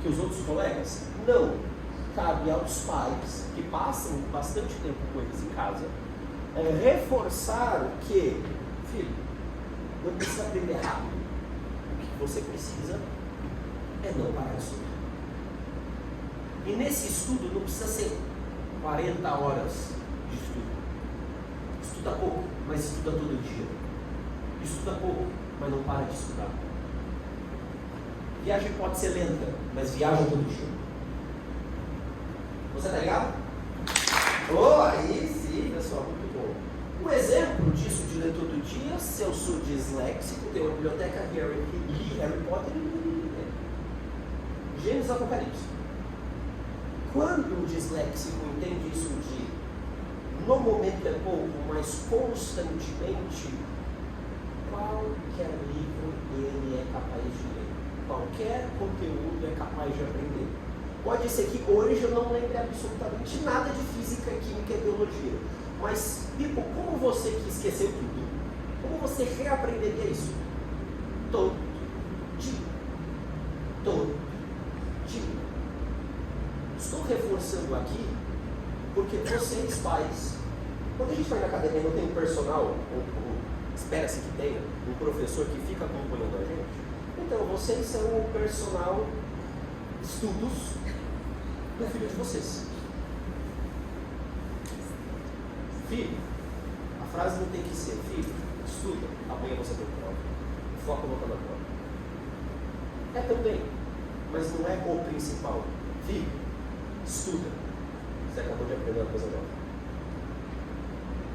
que os outros colegas? Não. Cabe aos pais, que passam bastante tempo com eles em casa, reforçar que, filho, não precisa aprender rápido. O que você precisa é não parar de estudar. E nesse estudo não precisa ser 40 horas de estudo. Estuda pouco, mas estuda todo dia. Estuda pouco, mas não para de estudar. Viagem pode ser lenta, mas viaja todo dia. Você tá ligado? Oh, aí sim, pessoal, muito bom. Um exemplo disso de ler todo dia, se eu sou disléxico, tem uma biblioteca Harry Potter e Gênesis Apocalipse. Quando o disléxico entende isso de no momento é pouco, mas constantemente, qualquer livro ele é capaz de ler. Qualquer conteúdo é capaz de aprender. Pode ser que hoje eu não lembre absolutamente nada de física, química e biologia. Mas, Pipo, como você que esqueceu tudo? Como você reaprenderia isso? Todo dia. Todo dia. Estou reforçando aqui porque vocês, pais, quando a gente vai na academia não tem um personal, espera-se que tenha, um professor que fica acompanhando a gente. Então, vocês são o personal estudos do filho de vocês. Filho, a frase não tem que ser: filho, estuda, amanhã você tem prova. Foca no na prova. É também, mas não é o principal. Filho, estuda. Você acabou de aprender uma coisa nova.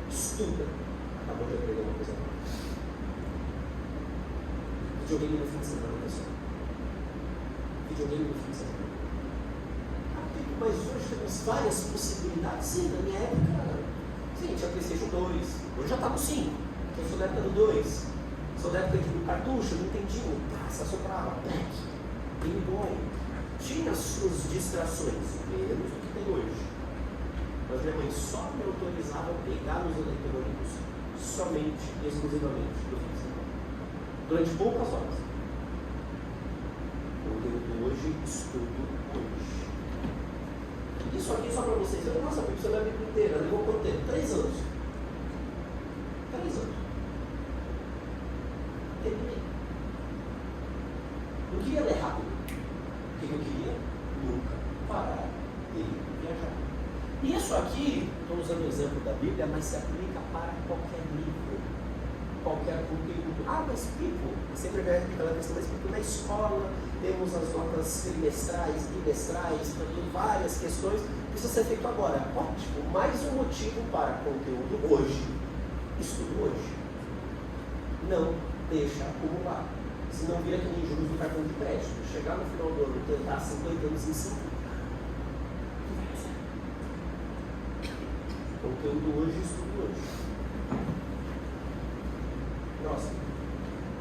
Estuda. Acabou de aprender uma coisa nova. Videogame no fim de semana, pessoal. Videogame no fim de semana. Mas hoje temos várias possibilidades. Sim, na minha época, sim, tinha PlayStation 2. Hoje já está no 5. Eu sou da época do 2. Sou da época do cartucho, Nintendinho, taça, soprava, pack, Game Boy. Tinha as suas distrações, menos do que tem hoje. Mas minha mãe só me autorizava a pegar nos eletrônicos somente e exclusivamente no fim de semana. Durante poucas horas. Conteúdo hoje, estudo hoje. Isso aqui só para vocês verem. Nossa, porque você lê a Bíblia inteira. Levou quanto tempo? 3 anos. 3 anos. Terminei. Não queria ler rápido. O que eu queria? Nunca parar de viajar. E isso aqui, estou usando o exemplo da Bíblia, mas se aplica para qualquer livro, qualquer conteúdo. Ah, mas Pipo, sempre vem aquela questão, mas Pipo, na escola temos as notas trimestrais, bimestrais, várias questões, precisa ser feito agora. Ótimo, mais um motivo para conteúdo hoje, estudo hoje. Não deixa acumular. Senão vira que nem juros do cartão de crédito. Chegar no final do ano, tentar 50 anos em 5. Conteúdo hoje, estudo hoje. Próximo.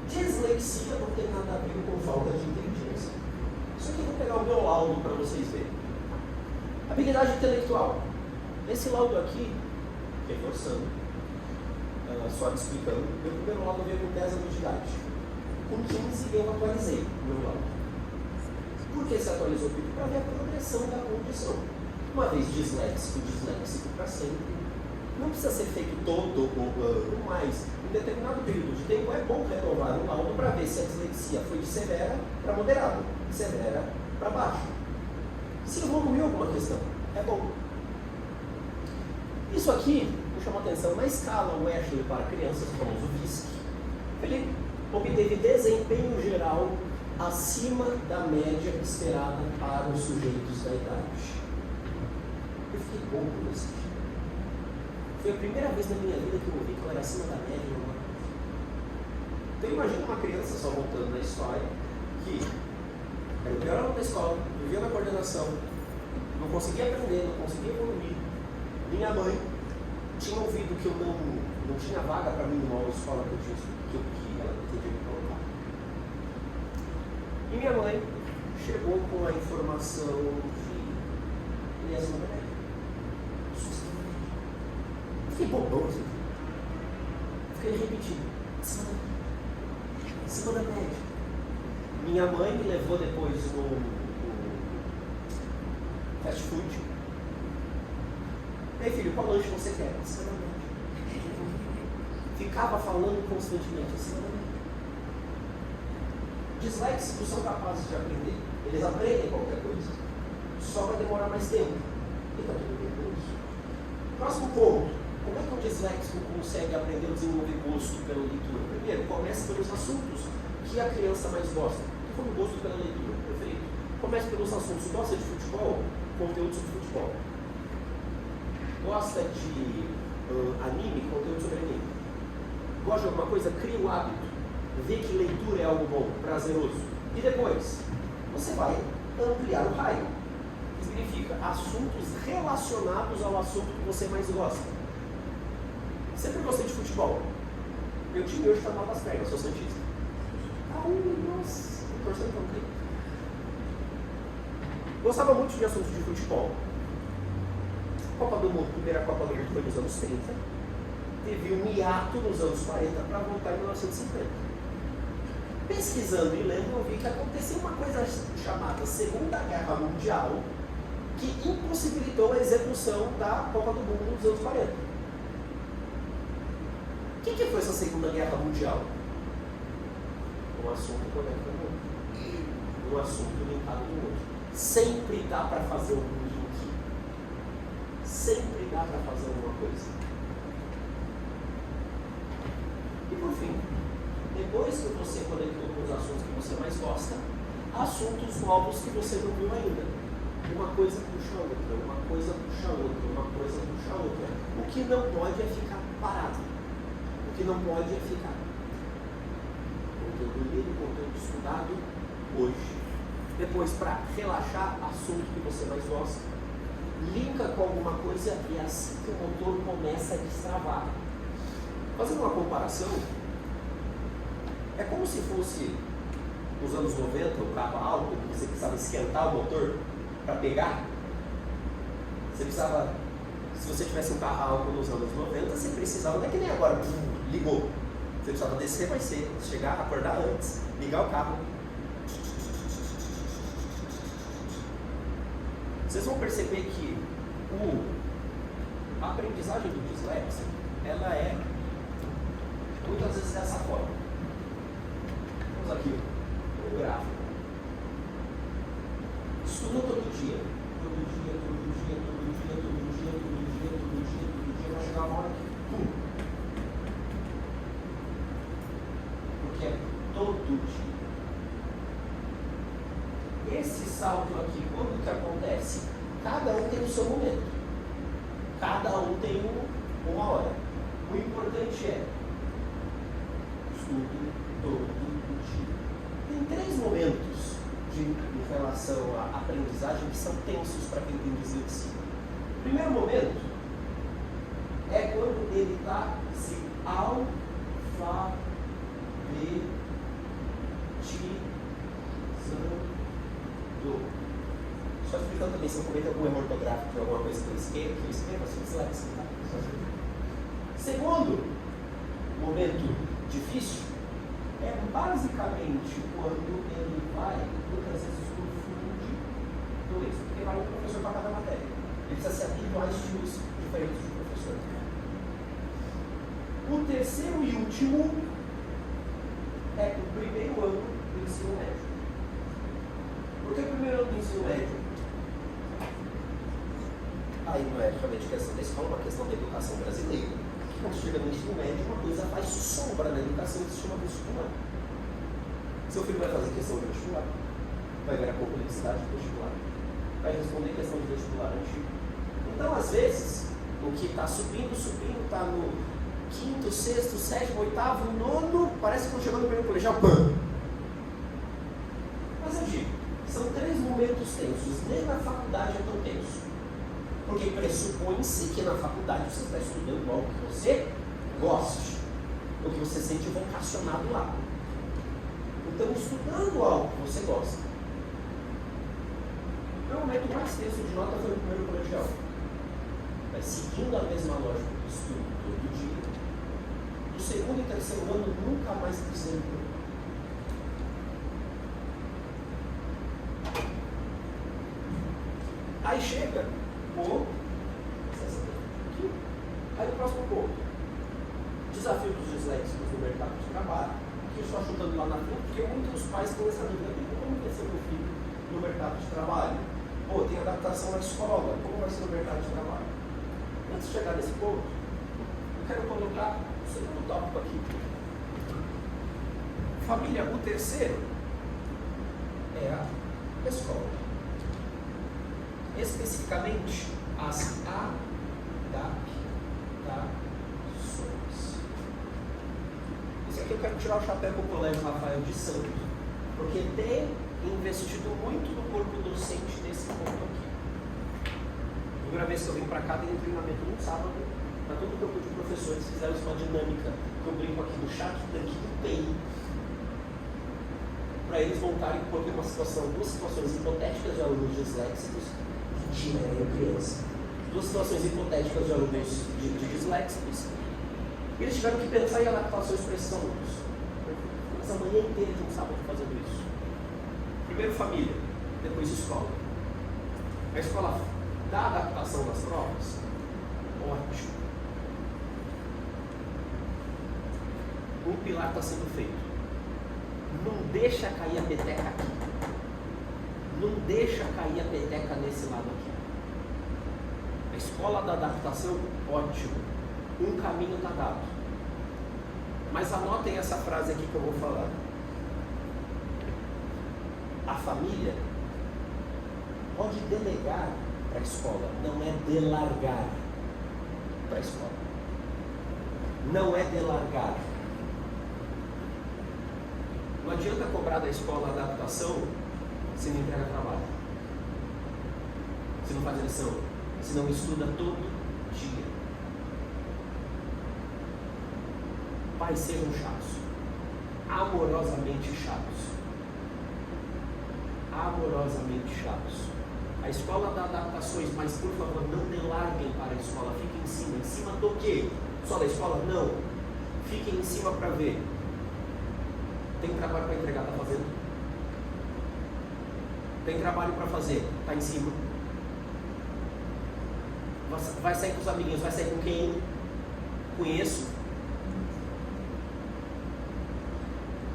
Dislexia não tem nada a ver com falta de inteligência. Isso aqui eu vou pegar o meu laudo para vocês verem. Habilidade intelectual. Esse laudo aqui, reforçando, só explicando, meu primeiro laudo veio com 10 anos de idade. Com 15 eu atualizei o meu laudo. Por que se atualizou? Para ver a progressão da condição. Uma vez disléxico para sempre. Não precisa ser feito todo o ano, mas em determinado período de tempo é bom renovar o laudo para ver se a dislexia foi de severa para moderada, de severa para baixa. Se evoluiu alguma questão, é bom. Isso aqui me chamou a atenção na escala Wechsler para crianças, o famoso VISC. Ele obteve desempenho geral acima da média esperada para os sujeitos da idade. Eu fiquei pouco nesse dia. Foi a primeira vez na minha vida que eu ouvi que eu era acima da média. Então imagina uma criança, só voltando na história, que era o pior aluno da escola, vivia na coordenação, não conseguia aprender, não conseguia evoluir. Minha mãe tinha ouvido que eu não tinha vaga para mim numa escola que ela entendia me colocar. E minha mãe chegou com a informação de ele é acima da média. Fiquei bobão, gente. Fiquei repetindo. Acima da média. Minha mãe me levou depois no fast food. Ei, filho, qual lanche você quer? Acima da média. Ficava falando constantemente acima da média. Disléxicos são capazes de aprender. Eles aprendem qualquer coisa. Só vai demorar mais tempo. E está tudo bem com isso. Próximo ponto. Como é que um disléxico consegue aprender a desenvolver gosto pela leitura? Primeiro, começa pelos assuntos que a criança mais gosta. Estou falando gosto pela leitura, perfeito. Comece pelos assuntos. Gosta de futebol? Conteúdo sobre futebol. Gosta de anime? Conteúdo sobre anime. Gosta de alguma coisa? Cria o hábito. Vê que leitura é algo bom, prazeroso. E depois, você vai ampliar o raio. Que significa assuntos relacionados ao assunto que você mais gosta. Sempre gostei de futebol. Meu time hoje está mal das pernas, sou santista. Nossa, estou torcendo para um clipe. Gostava muito de assuntos de futebol. Copa do Mundo, primeira Copa do Mundo foi nos anos 30. Teve um hiato nos anos 40 para voltar em 1950. Pesquisando e lendo, eu vi que aconteceu uma coisa chamada Segunda Guerra Mundial, que impossibilitou a execução da Copa do Mundo nos anos 40. O que foi essa Segunda Guerra Mundial? Um assunto conecta no outro. Um assunto linkado no outro. Sempre dá para fazer um link. Sempre dá para fazer alguma coisa. E por fim, depois que você conectou com os assuntos que você mais gosta, assuntos novos que você não viu ainda. Uma coisa puxa a outra, uma coisa puxa a outra, uma coisa puxa a outra. O que não pode é ficar parado. que não pode é ficar. Conteúdo lido, conteúdo estudado hoje. Depois, para relaxar, assunto que você mais gosta. Linka com alguma coisa e é assim que o motor começa a destravar. Fazendo uma comparação, é como se fosse nos anos 90, o carro a álcool, que você precisava esquentar o motor para pegar. Você precisava, se você tivesse um carro a álcool nos anos 90, você precisava, não é que nem agora, ligou. Você precisava descer mais cedo, chegar, acordar antes, ligar o carro. Vocês vão perceber que a aprendizagem do dislexo, ela é muitas vezes dessa forma. Vamos aqui, o gráfico. Estuda todo dia, vai chegar uma hora que porque é todo dia. Esse salto aqui, quando que acontece? Cada um tem o seu momento. Cada um tem uma hora. O importante é estudo todo dia. Tem 3 momentos em relação à aprendizagem que são tensos para quem tem dislexia. O primeiro momento é quando ele está se alfabetizando. Só explicando também, se eu cometer algum erro ortográfico de alguma coisa que eu escreva, sou disléxico. Segundo momento difícil é basicamente quando ele vai, muitas vezes, confunde dois, porque vai um professor para cada matéria. Ele precisa se habituar a estilos diferentes de professor. O terceiro e último é o primeiro ano do ensino médio. Por que o primeiro ano do ensino médio? Aí não é realmente questão da escola, é uma questão da educação brasileira. Quando chega no ensino médio, uma coisa faz sombra na educação que se chama vestibular. Seu filho vai fazer questão de vestibular, vai ver a complexidade do vestibular, vai responder questão de vestibular antigo. Então, às vezes, o que está subindo, está no 5º, 6º, 7º, 8º, 9º, parece que não chegou no primeiro colegial, pã! Mas eu digo, são 3 momentos tensos, nem na faculdade é tão tenso. Porque pressupõe-se que na faculdade você está estudando algo que você goste, ou que você sente vocacionado lá. Então, estudando algo que você gosta. O meu momento mais tenso de nota foi no primeiro colegial. Mas seguindo a mesma lógica do estudo todo dia, do segundo e terceiro ano nunca mais precisei. Aí chega aí o próximo ponto. Desafio dos disléxicos no mercado de trabalho, que eu estou chutando lá na frente, porque muitos pais têm essa dúvida, como vai ser meu filho no mercado de trabalho? Pô, tem adaptação na escola, como vai ser no mercado de trabalho? Antes de chegar nesse ponto, eu quero colocar o segundo tópico aqui. Família, o terceiro é a escola. Especificamente, as adaptações. Isso aqui eu quero tirar o chapéu para o Colégio Rafael de Santos, porque tem investido muito no corpo docente nesse ponto aqui. A primeira vez que eu vim para cá, dei um treinamento no sábado, para todo o corpo de professores, fizeram uma dinâmica, que eu brinco aqui do Shark Tank do TI, para eles montarem, porque duas situações hipotéticas de alunos disléxicos, tinha criança. 2 situações hipotéticas de alunos de disléxicos. E eles tiveram que pensar em adaptações para esses alunos. Essa manhã inteira de um sábado fazendo isso. Primeiro família, depois escola. A escola dá adaptação das provas? Ótimo. Um pilar está sendo feito. Não deixa cair a peteca aqui. Não deixa cair a peteca nesse lado aqui. A escola da adaptação, ótimo. Um caminho está dado. Mas anotem essa frase aqui que eu vou falar. A família pode delegar para a escola, não é delargar para a escola. não é delargar. Não adianta cobrar da escola adaptação se não entrega trabalho, se não faz lição, se não estuda todo dia. Pais, sejam chatos, amorosamente chatos. Amorosamente chatos. A escola dá adaptações, mas por favor não delarguem para a escola, fiquem em cima. Em cima do quê? Só da escola? Não. Fiquem em cima para ver. Tem trabalho para entregar, está fazendo? Tem trabalho para fazer, está em cima. Vai sair com os amiguinhos, vai sair com quem? Conheço.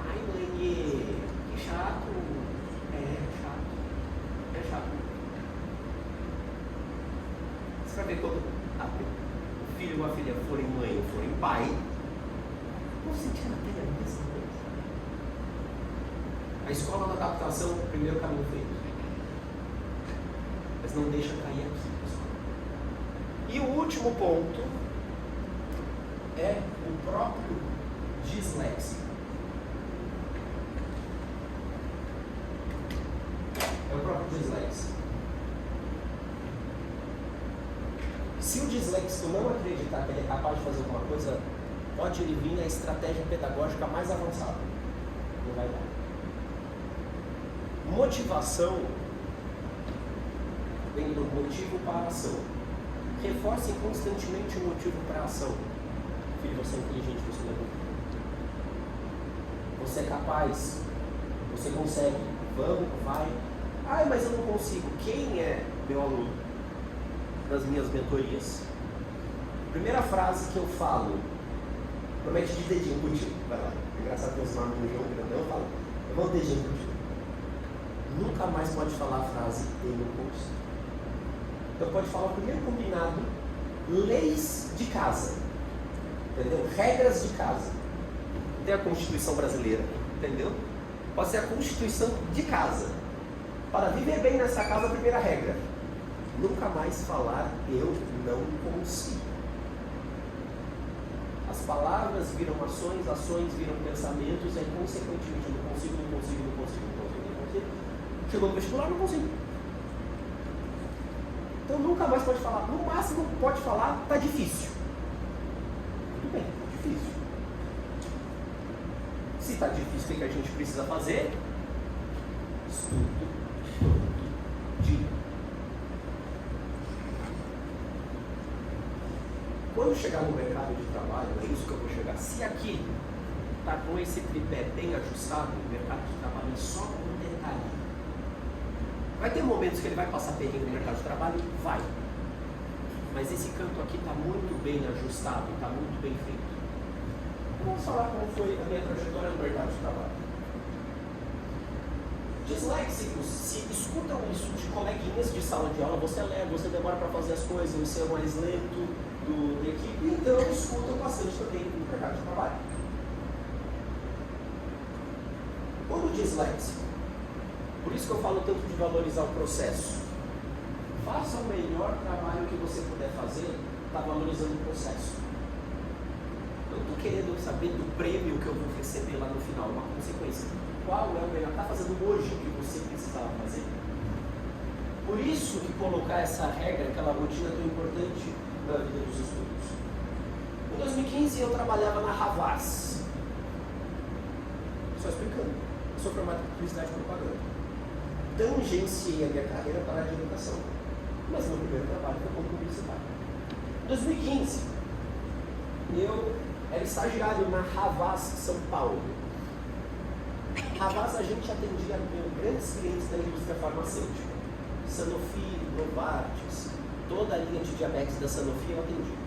Ai, mãe, que chato. É chato. Você vai ver quando o filho ou a filha forem mãe ou forem pai, vão sentir na pele a mesma coisa. A escola da adaptação, primeiro caminho feito. Mas não deixa cair aqui, pessoal. E o último ponto é o próprio disléxico. É o próprio disléxico. Se o disléxico não acreditar que ele é capaz de fazer alguma coisa, pode ele vir a estratégia pedagógica mais avançada. Não vai dar. Motivação vem do motivo para a ação. Reforcem constantemente o motivo para a ação. Filho, você é inteligente, você não é burro. Você é capaz, você consegue, vamos, vai. Ai, mas eu não consigo. Quem é meu aluno nas minhas mentorias? Primeira frase que eu falo, promete de dedinho contigo. Vai lá. Engraçado que os nomes do João Grandão eu falo, eu vou dedinho contigo. Nunca mais pode falar a frase em um curso. Então pode falar o primeiro combinado, leis de casa, entendeu? Regras de casa. Tem a Constituição brasileira, entendeu? Pode ser a Constituição de casa. Para viver bem nessa casa, a primeira regra: nunca mais falar eu não consigo. As palavras viram ações, ações viram pensamentos, e consequentemente eu não consigo. Chegou no vestibular, não consigo. Então nunca mais pode falar. No máximo pode falar, tá difícil. Tudo bem, tá difícil. Se tá difícil, o que a gente precisa fazer? Estudo todo dia. Quando chegar no mercado de trabalho, é isso que eu vou chegar. Se aqui tá com esse tripé bem ajustado, o mercado de trabalho é só um detalhe. Vai ter momentos que ele vai passar perrengue no mercado de trabalho? Vai. Mas esse canto aqui está muito bem ajustado, está muito bem feito. Vamos falar como foi a minha trajetória no mercado de trabalho. Disléxicos, se escutam isso de coleguinhas de sala de aula, você é lento, você demora para fazer as coisas, você é mais lento da equipe, então escutam bastante também no mercado de trabalho. Quando disléxico, por isso que eu falo tanto de valorizar o processo. Faça o melhor trabalho que você puder fazer, está valorizando o processo. Eu estou querendo saber do prêmio que eu vou receber lá no final, uma consequência. Qual é o melhor? Está fazendo hoje o que você precisava fazer? Por isso que colocar essa regra, aquela rotina tão importante na vida dos estudos. Em 2015 eu trabalhava na Havas. Só explicando. Eu sou formado em publicidade e propaganda. Tangenciei a minha carreira para a área de educação, mas meu primeiro trabalho foi como publicitário. Em 2015, eu era estagiário na Havas São Paulo. Havas a gente atendia grandes clientes da indústria farmacêutica, Sanofi, Novartis, toda a linha de diabetes da Sanofi eu atendia.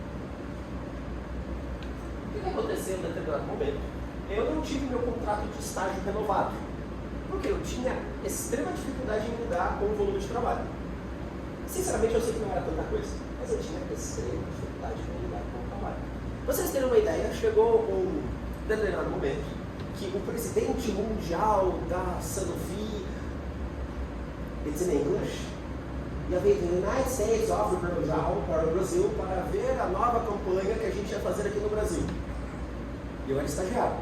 O que aconteceu em determinado momento? Eu não tive meu contrato de estágio renovado, porque eu tinha extrema dificuldade em lidar com o volume de trabalho. Sinceramente, eu sei que não era tanta coisa, mas eu tinha extrema dificuldade em lidar com o trabalho. Pra vocês terem uma ideia, chegou um determinado momento que o presidente mundial da Sanofi, it's in English, ia vir do United States of Brazil para o Brasil para ver a nova campanha que a gente ia fazer aqui no Brasil. E eu era estagiário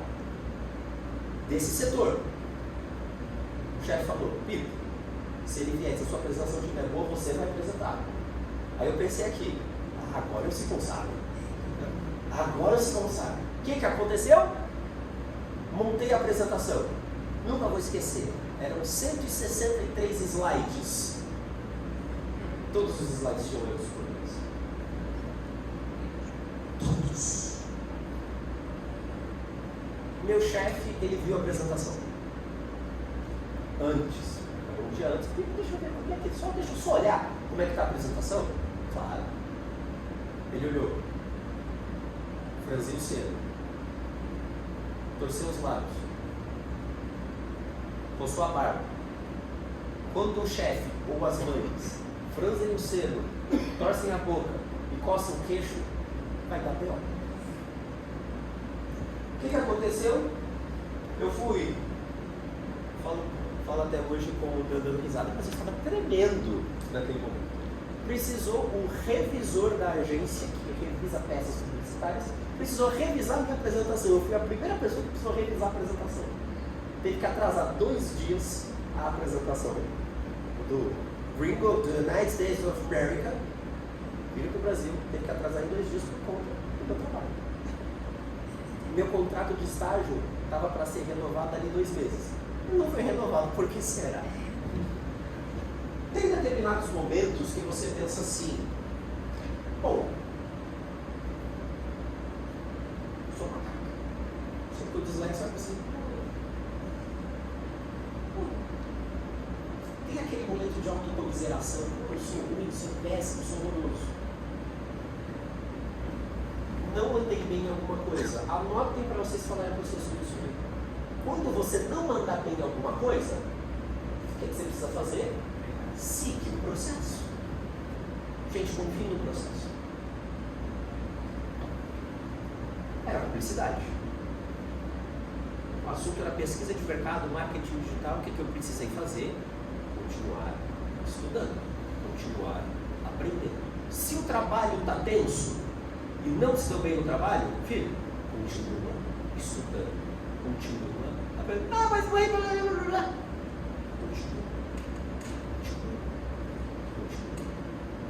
desse setor. O chefe falou: Pipo, se ele vier, se a sua apresentação estiver boa, você vai apresentar. Aí eu pensei aqui: agora eu se consagro. Agora eu se consagro. O que aconteceu? Montei a apresentação. Nunca vou esquecer. Eram 163 slides. Todos os slides tinham erros por vez. Todos. Meu chefe, ele viu a apresentação. Antes. Um dia antes. Deixa eu ver como é que é. Deixa eu só olhar como é que está a apresentação. Claro. Ele olhou. Franziu cedo. Torceu os lábios. Coçou a barba. Quando o chefe ou as mães franzem o cedo, torcem a boca e coçam o queixo, vai dar pior. O que aconteceu? Eu fui. Falo até hoje com o dando risada, mas eu estava tremendo naquele momento. Precisou um revisor da agência que revisa peças publicitárias, precisou revisar a minha apresentação. Eu fui a primeira pessoa que precisou revisar a apresentação. Teve que atrasar 2 dias a apresentação do Ringo, do United States of America, vir para o Brasil. Teve que atrasar em 2 dias por conta do meu trabalho. Meu contrato de estágio estava para ser renovado ali 2 meses. Não foi renovado, por que será? Tem determinados momentos que você pensa assim: bom, sou macaco. Só que o dislexo vai assim. Tem aquele momento de autocomiseração: eu sou ruim, sou péssimo, sou horroroso. Não andei bem em alguma coisa. Anotem para vocês falarem para os seus filhos sobre. Quando você não andar bem em alguma coisa, o que você precisa fazer? Siga o processo. Gente, confie no processo. Era publicidade. O assunto era pesquisa de mercado, marketing digital. O que eu precisei fazer? Continuar estudando, continuar aprendendo. Se o trabalho está tenso e não se deu bem no trabalho, filho, continua estudando, continua aprendendo. Mas foi. Continua.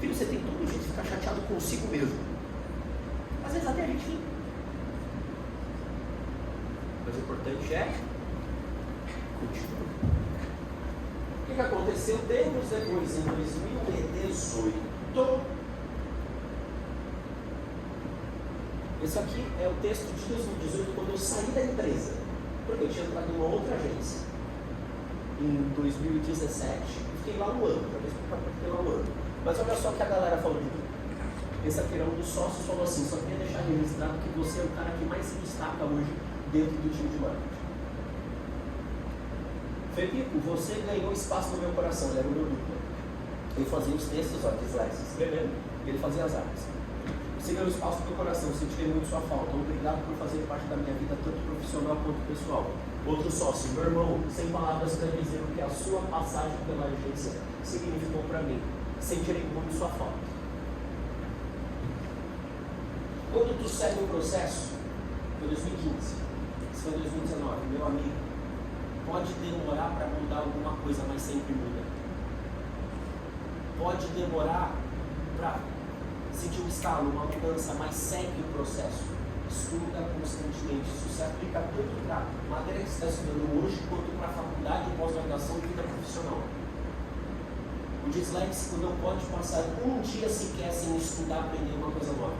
Filho, você tem todo jeito de ficar chateado consigo mesmo. Às vezes até a gente fica. Mas o importante é continuar. O que aconteceu? Tempos depois, em 2018, esse aqui é o texto de 2018, quando eu saí da empresa, porque eu tinha entrado em uma outra agência. Em 2017, fiquei lá um ano, talvez porque eu fiquei lá um ano. Mas olha só o que a galera falou de mim. Esse aqui era um dos sócios, falou assim: só queria deixar registrado que você é o cara que mais se destaca hoje dentro do time de marketing. Felipe, você ganhou espaço no meu coração, ele era o meu duplo. Eu fazia os textos, de slides, escrevendo, e ele fazia as artes. Você ganhou espaço no meu coração, eu senti muito sua falta. Obrigado por fazer parte da minha vida, tanto profissional quanto pessoal. Outro sócio, meu irmão, sem palavras para dizer o que a sua passagem pela agência significou para mim. Sentirei muito sua falta. Quando tu segue o processo, foi 2015, isso foi 2019, meu amigo, pode demorar para mudar alguma coisa, mas sempre muda. Pode demorar para sentir um estalo, uma mudança, mas segue o processo. Estuda constantemente. Isso se aplica tanto para a matéria que você está estudando hoje, quanto para a faculdade, pós-graduação e vida profissional. O disléxico não pode passar um dia sequer sem estudar, aprender uma coisa nova.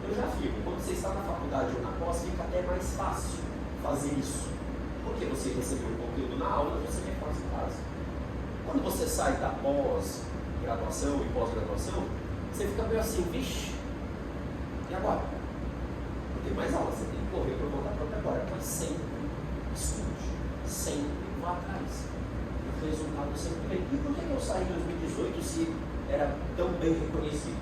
Eu já afirmo, quando você está na faculdade ou na pós, fica até mais fácil fazer isso. Porque você recebeu o conteúdo na aula, você reforça em casa. Quando você sai da pós-graduação e pós-graduação, você fica meio assim: vixe, e agora? Não tem mais aula, você tem que correr para voltar para agora. Mas sempre estude, sempre vá atrás. O resultado sempre vem. E por que eu saí em 2018 se era tão bem reconhecido?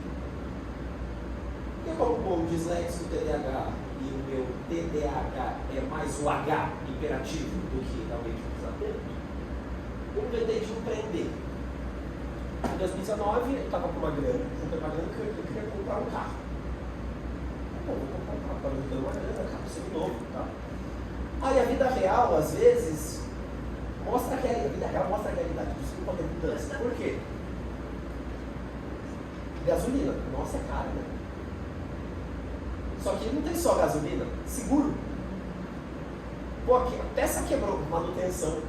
Porque como bom disléxico, TDAH, e o meu TDAH é mais o H imperativo do que realmente o desatento, eu inventei de empreender. Em 2019, eu estava com uma grana, juntei uma grana que eu queria comprar um carro. Pô, vou comprar um carro, para não ter uma grana, carro semi-novo, tá? Aí a vida real, às vezes, mostra que a vida real mostra a realidade. Desculpa a redundância. Por quê? Gasolina. Nossa, é caro, né? Só que não tem só gasolina. Seguro. Pô, a peça quebrou, manutenção.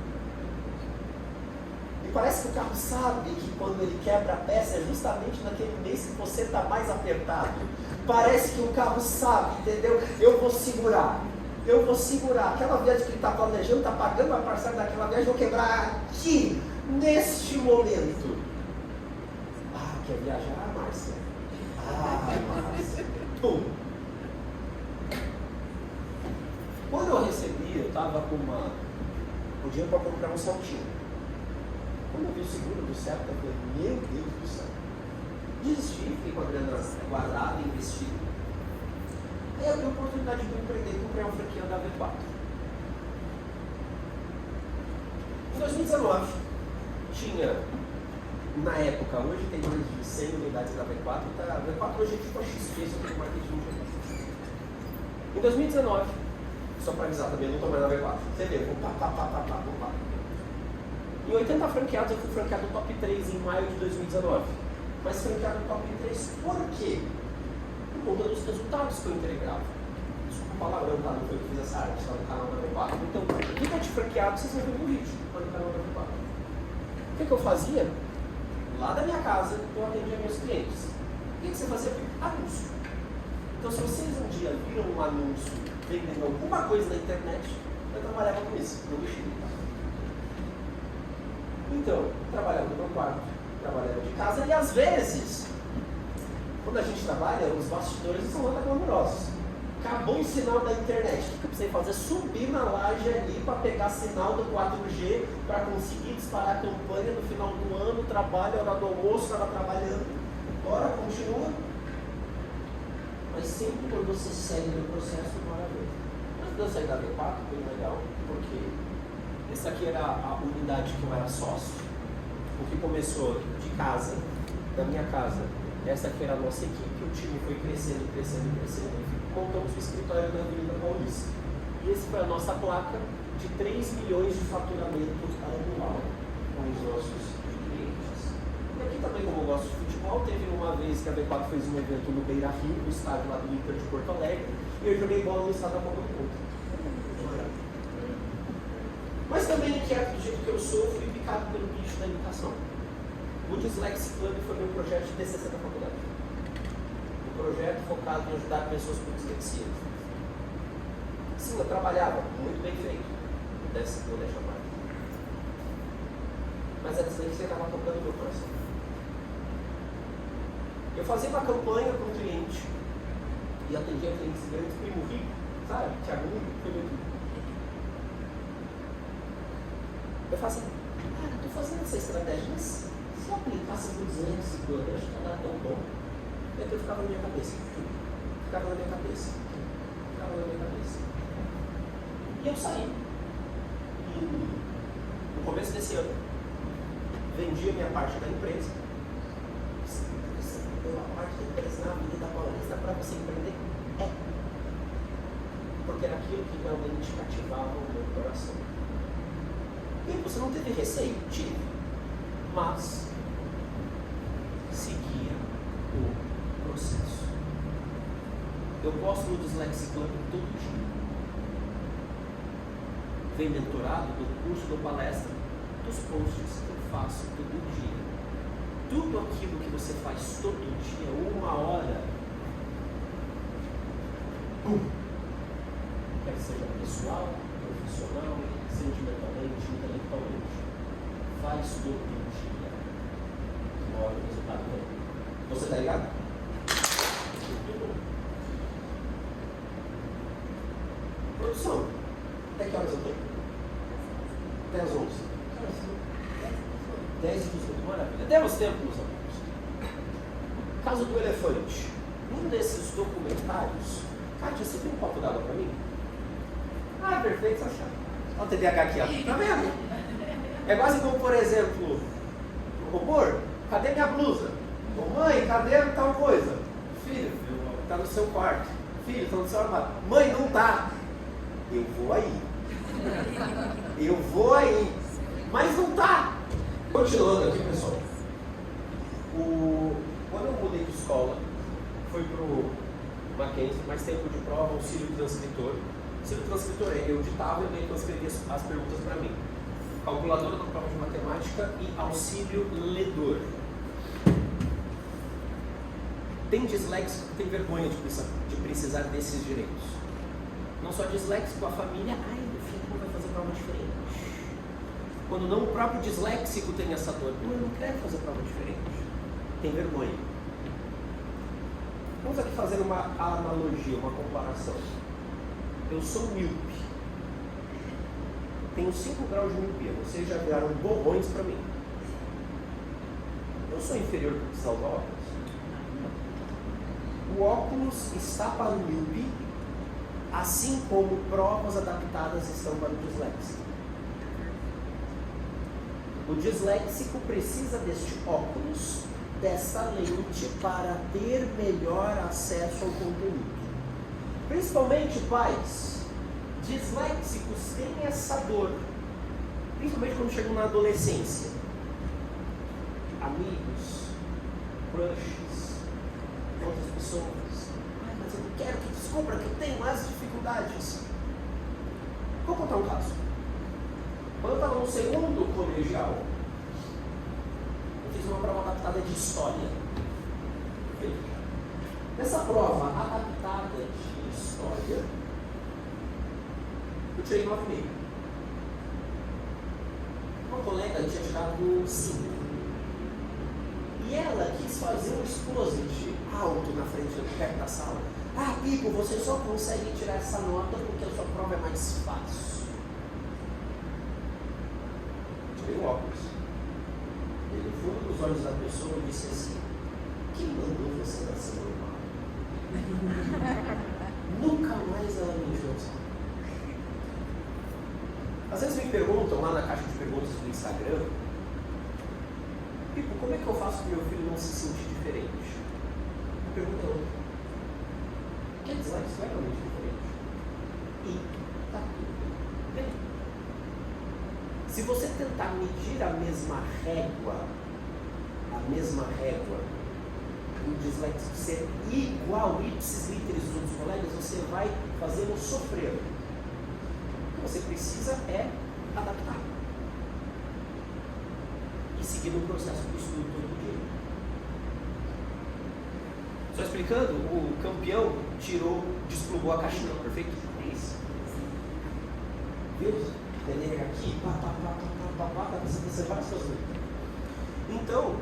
E parece que o carro sabe que quando ele quebra a peça é justamente naquele mês que você está mais apertado. Parece que o carro sabe, entendeu? Eu vou segurar. Aquela viagem que ele está planejando, está pagando a parcela daquela viagem, eu vou quebrar aqui, neste momento. Ah, quer viajar, Márcia? Márcia. Pum. Quando eu recebi, eu estava com o dinheiro para comprar um saltinho. Quando eu vi o seguro do CEP, eu falei, meu Deus do céu. Desisti, fiquei com a grana guardada, investi. Aí eu dei a oportunidade de empreender, comprei uma franquia da V4. Em 2019, tinha, na época, hoje tem mais de 100 unidades da V4, tá? A V4 hoje é tipo a XP, só que o marketing geral. Em 2019, só para avisar também, eu não estou mais na V4. Você vê, vou pá. Em 80 franqueados, eu fui franqueado top 3 em maio de 2019. Mas franqueado top 3 por quê? Por conta dos resultados que eu entregava. Desculpa o palavrão, tá? Não foi que eu fiz essa arte, está no canal da V4. Então, o que é de franqueado, vocês vão ver no vídeo, lá no canal da V4. O que eu fazia? Lá da minha casa, eu atendia meus clientes. O que você fazia? Anúncio. Então, se vocês um dia viram um anúncio vendendo alguma coisa na internet, eu trabalhava com isso, no mexia. Então, trabalhava no meu quarto, trabalhava de casa, e às vezes, quando a gente trabalha, os bastidores são nada glamourosos. Acabou o sinal da internet, o que eu precisei fazer? Subir na laje ali para pegar sinal do 4G, para conseguir disparar a campanha no final do ano, trabalho, hora do almoço, estava trabalhando, bora, continua. Mas sempre quando você segue no processo, maravilhoso. Mas eu saí da V4, foi legal, porque essa aqui era a unidade que eu era sócio, o que começou de casa, da minha casa. Essa aqui era a nossa equipe, o time foi crescendo, e montamos o escritório na Avenida Paulista. E essa foi a nossa placa de 3 milhões de faturamento anual com os nossos clientes. E aqui também, como eu gosto de futebol, teve uma vez que a V4 fez um evento no Beira Rio, no estádio lá do Inter de Porto Alegre, e eu joguei bola no estádio da Copa do Mundo. Mas também, inquieto do jeito que eu sou, fui picado pelo bicho da educação. O Dyslexia Club foi meu projeto de TCC da faculdade. Um projeto focado em ajudar pessoas com dislexia. Sim, eu trabalhava, muito bem feito. Vou deixar mais. Mas a dislexia estava tocando no meu coração. Eu fazia uma campanha para um cliente e atendia clientes grandes, primo rico, sabe? Thiago Rico, foi meu rico. Eu falo assim, cara, estou fazendo essa estratégia, mas se eu aplicasse por 200 seguidores, acho que não dá tão bom. E aquilo ficava na minha cabeça. E eu saí. E no começo desse ano, vendi a minha parte da empresa. Você vendeu a parte da empresa na Avenida Paulista para você empreender? É. Porque era aquilo que realmente cativava o meu coração. E você não teve receio? Tive. Mas seguia o processo. Eu posto no Dyslexia Club todo dia. Vem mentorado do curso, da palestra, dos posts que eu faço todo dia. Tudo aquilo que você faz todo dia, 1 hora, quer seja pessoal, profissional, sentimentalmente, intelectualmente, faz todo dia. Uma hora o resultado vem. Você tá ligado? Muito bom. Produção. Até que horas eu tenho? Até às 11. 10 e 18, maravilha. Temos tempo, meus amigos. Caso do elefante. Num desses documentários, Kátia, você tem um copo d'água pra mim? Ah, perfeito, Sachá. Olha o TDAH aqui, ó. Tá vendo? É quase como, por exemplo, o robô, cadê minha blusa? Ô, mãe, cadê tal coisa? Filho, tá no seu quarto. Filho, estão no celular. Mãe, não tá. Eu vou aí. Eu vou aí. Mas não tá. Continuando aqui, pessoal. Quando eu mudei de escola, fui pro Mackenzie, mais tempo de prova, auxílio transcritor. Auxílio transcritor é eu ditava e ele transcrevia as perguntas para mim. Calculadora da prova de matemática e auxílio ledor. Tem disléxico que tem vergonha de precisar desses direitos. Não só disléxico, a família, ai, meu filho vai fazer prova diferente. Quando não, o próprio disléxico tem essa dor. Não, eu não quero fazer prova diferente. Tem vergonha. Vamos aqui fazer uma analogia, uma comparação. Eu sou míope. Tenho 5 graus de miopia. Vocês já vieram borrões para mim. Eu sou inferior para precisar usar óculos. O óculos está para o míope, assim como provas adaptadas estão para o disléxico. O disléxico precisa deste óculos, desta lente, para ter melhor acesso ao conteúdo. Principalmente pais, disléxicos têm essa dor, principalmente quando chegam na adolescência. Amigos, crushes, outras pessoas. Ai, mas eu não quero que descubra que eu tenho as dificuldades. Vou contar um caso. Quando eu estava no segundo colegial, eu fiz uma prova adaptada de história. Nessa prova adaptada de história, eu tirei 9,5. Uma colega tinha tirado 5. E ela quis fazer um exposit alto na frente, perto da sala. Ah, Pipo, você só consegue tirar essa nota porque a sua prova é mais fácil. Tirei o óculos. Ele foi nos olhos da pessoa e disse assim: quem mandou você nascer normal? Nunca mais ela me encheu o saco. Às vezes me perguntam lá na caixa de perguntas do Instagram: Pipo, como é que eu faço para meu filho não se sentir diferente? A pergunta é outra. Quer dizer, isso é realmente diferente? E tá tudo bem. Se você tentar medir a mesma régua, o disléxico ser igual, ipsis literis dos outros colegas, você vai fazê-lo sofrer. O que você precisa é adaptar. E seguir no processo de estudo todo dia. Só explicando, o campeão desplugou a caixinha, perfeito? É isso. Viu? Peneira aqui, dá pra você várias coisas. Então,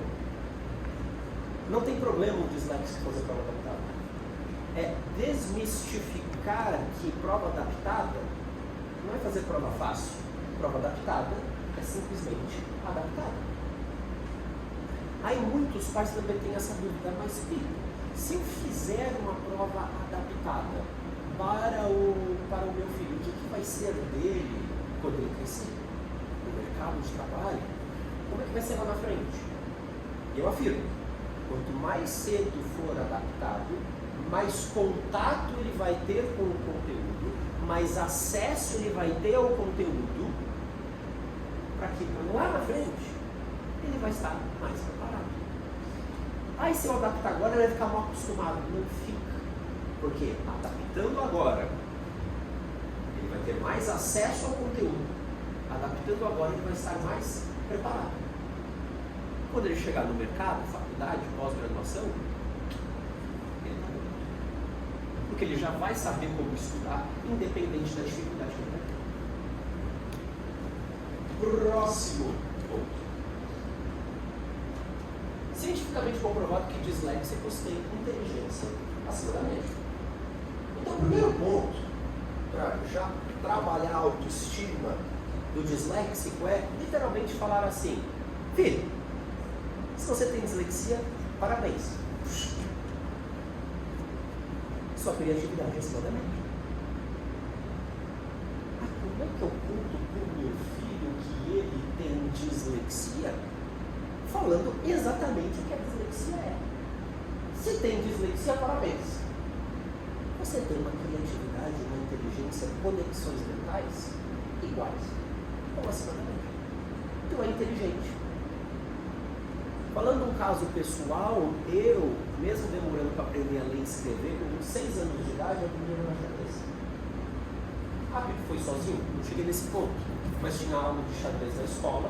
não tem problema o disléxico fazer prova adaptada. É desmistificar que prova adaptada não é fazer prova fácil. Prova adaptada é simplesmente adaptada. Aí muitos pais também têm essa dúvida, mas Pipo, se eu fizer uma prova adaptada para o meu filho, o que vai ser dele quando ele crescer? No mercado de trabalho? Como é que vai ser lá na frente? Eu afirmo, quanto mais cedo for adaptado, mais contato ele vai ter com o conteúdo, mais acesso ele vai ter ao conteúdo, para que lá na frente ele vai estar mais preparado. Aí se eu adaptar agora, ele vai ficar mal acostumado. Não fica. Porque adaptando agora, ele vai ter mais acesso ao conteúdo. Adaptando agora, ele vai estar mais preparado. Quando ele chegar no mercado, faculdade, pós-graduação, ele está bom. Porque ele já vai saber como estudar, independente da dificuldade que ele vai ter. Próximo ponto. Cientificamente comprovado que disléxicos têm inteligência acima da média. Então, o primeiro ponto para já trabalhar a autoestima do disléxico é literalmente falar assim: filho, se você tem dislexia, parabéns. Sua criatividade é acima da média. Como é que eu conto para o meu filho que ele tem dislexia? Falando exatamente o que a dislexia é. Se tem dislexia, parabéns. você tem uma criatividade, uma inteligência, conexões mentais iguais. Aproximadamente. Tu é inteligente. Falando um caso pessoal, eu, mesmo demorando para aprender a ler e escrever, com 6 anos de idade, eu aprendi a xadrez. Rápido, foi sozinho, não cheguei nesse ponto, mas tinha aula de xadrez na escola,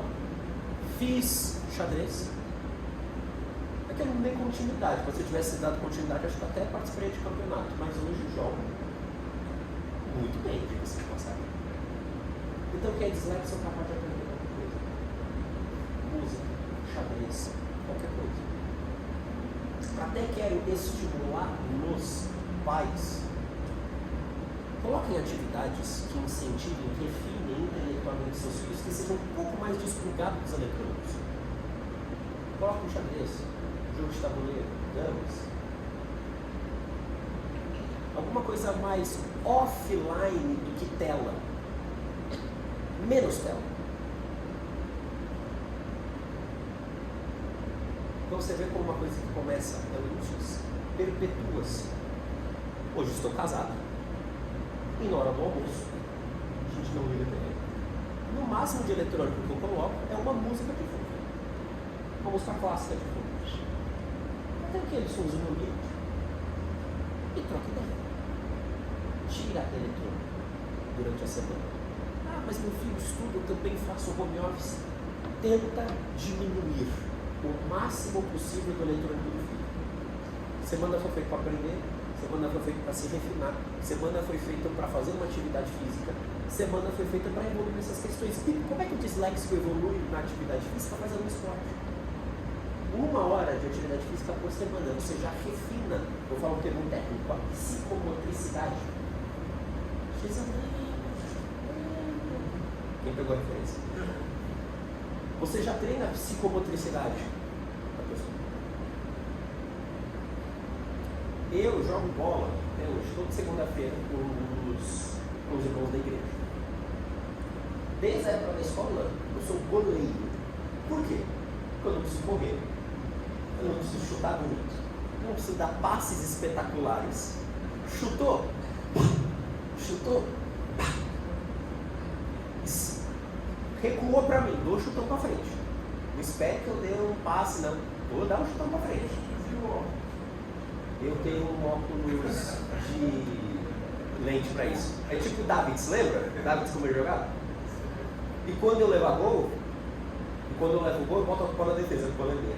fiz xadrez. É que eu não dei continuidade, se eu tivesse dado continuidade, acho que até participei de campeonato, mas hoje jogo muito bem, diga-se de passagem. Então quem é dislexo é capaz de aprender qualquer coisa. Música, xadrez, qualquer coisa. Até quero estimular nos pais. Coloquem atividades que incentivem, refinem intelectualmente seus filhos, que sejam um pouco mais desplugados dos eletrônicos. Coloquem xadrez, jogo de tabuleiro, damas. Alguma coisa mais offline do que tela. Menos tela. Então você vê como uma coisa que começa antes, perpetua-se. Hoje estou casado. E na hora do almoço, a gente não liga TV. No máximo de eletrônico que eu coloco é uma música de fundo. Uma música clássica de fundo. Até aquele somzinho ambiente. E troca ideia. Tira eletrônico durante a semana. Ah, mas meu filho estuda, eu também faço home office. Tenta diminuir o máximo possível do eletrônico do filho. Semana foi feita para aprender, semana foi feita para se refinar, semana foi feita para fazer uma atividade física, semana foi feita para evoluir nessas questões. E como é que o disléxico evolui na atividade física? Fazendo um esporte. 1 hora de atividade física por semana, você já refina, eu falo um termo técnico, a psicomotricidade. Quem pegou a referência? Você já treina a psicomotricidade da pessoa. Eu jogo bola até hoje, toda segunda-feira, com os irmãos da igreja. Desde a época da escola, eu sou goleiro. Por quê? Porque eu não preciso correr, eu não preciso chutar bonito, eu não preciso dar passes espetaculares. Chutou? Chutou? Recuou para mim, dou um chutão para frente. Não espere que eu dê um passe, não. Vou dar um chutão para frente. Eu tenho um óculos de lente para isso. É tipo o Davids, lembra? Davids como ele jogava? E quando eu levo a gol, eu boto a culpa na defesa, a culpa é minha.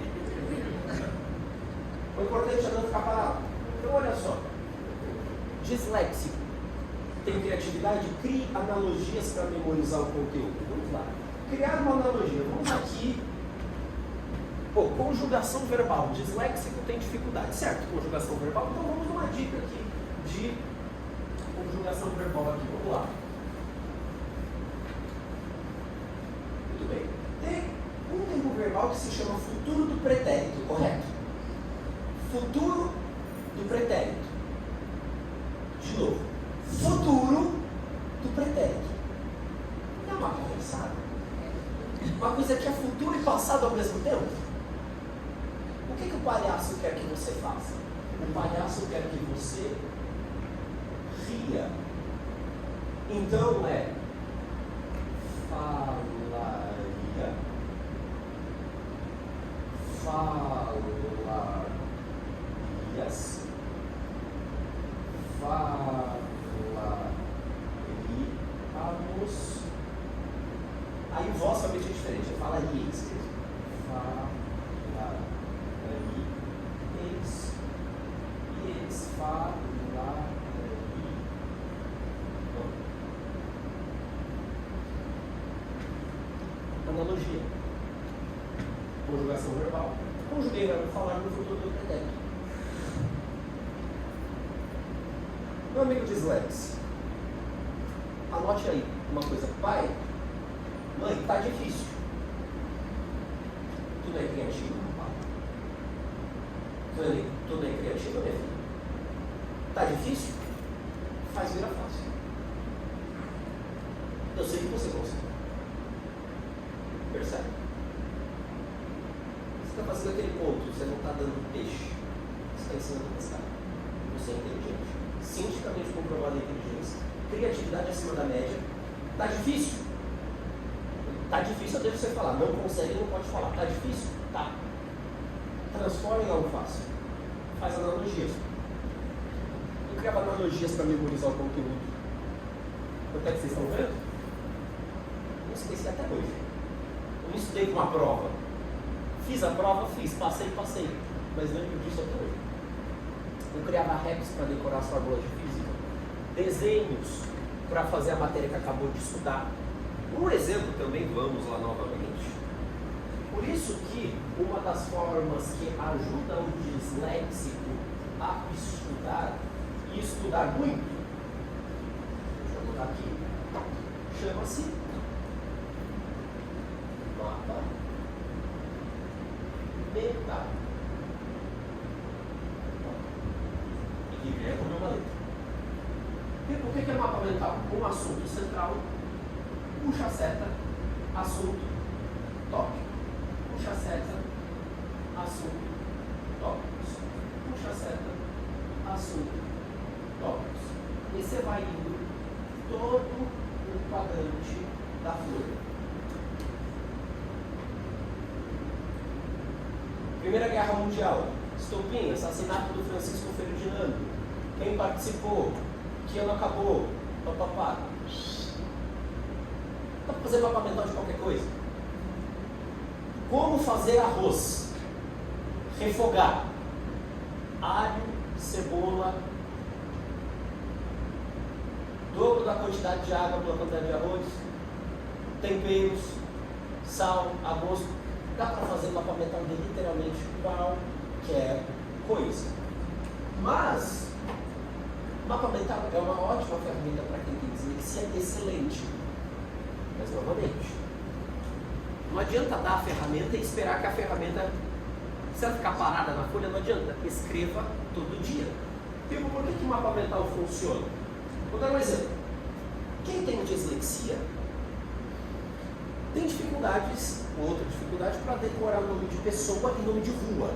O importante é não ficar parado. Então olha só. Disléxico. Tem criatividade? Crie analogias para memorizar o conteúdo. Vamos lá. Criar uma analogia. Vamos aqui. Conjugação verbal. Disléxico tem dificuldade, certo? Conjugação verbal. Então vamos uma dica aqui de conjugação verbal aqui. Vamos lá. Muito bem. Tem um termo verbal que se chama futuro do pretérito, correto? Futuro do pretérito. De novo. Futuro do pretérito. Não é uma conversada? Uma coisa que é futuro e passado ao mesmo tempo? O que o palhaço quer que você faça? O palhaço quer que você ria. Então é falaria, falarias, falaríamos. Aí voz somente é diferente, eu falaria isso mesmo. Analogia. Conjugação verbal. Conjuguei verbo falar no futuro do pretérito. Meu amigo dislexo, anote aí uma coisa. Pai, mãe, tá difícil. Tu não é criativo, pai? Tu não é criativo, minha filha? Tá difícil? Faz virar fácil. Eu sei que você consegue. Percebe? Você está fazendo aquele ponto, você não está dando peixe. Você está ensinando a pescar. Você é inteligente. cientificamente comprovada a inteligência, criatividade acima da média. Tá difícil? Tá difícil, eu deixo você falar. Não consegue, não pode falar. Tá difícil? Tá. Transforma em algo fácil. Faz analogias. Eu criava analogias para memorizar o conteúdo. Quanto é que vocês estão vendo? Não esqueci até hoje. Eu não estudei com uma prova. Fiz a prova, fiz. Passei. Mas lembro disso até hoje. Eu criava raps para decorar as fórmulas de física. Desenhos para fazer a matéria que acabou de estudar. Um exemplo também, vamos lá novamente. Por isso que uma das formas que ajuda o disléxico a estudar, e estudar muito, deixa eu botar aqui, chama-se mapa mental. E que é como uma letra. O que é mapa mental? Um assunto central, puxa a seta, assunto, tópico. Puxa a seta, assunto, tópicos. Puxa a seta, assunto, tópicos. E você vai indo todo o quadrante da folha. Primeira Guerra Mundial, estopim, assassinato do Francisco Ferdinando. Quem participou? Que ano acabou? Papapá. Dá para fazer mapa mental de qualquer coisa. Como fazer arroz? Refogar. Alho, cebola, dobro da quantidade de água pela quantidade de arroz, temperos, sal, a gosto. Dá para fazer mapa mental de literalmente qualquer coisa. Mas mapa mental é uma ótima ferramenta para quem tem dislexia, excelente. Mas novamente, não adianta dar a ferramenta e esperar que a ferramenta, se ela ficar parada na folha, não adianta. Escreva todo dia. Tipo, por que o mapa mental funciona? Vou dar um exemplo. Quem tem dislexia tem dificuldades, outra dificuldade, para decorar o nome de pessoa e nome de rua.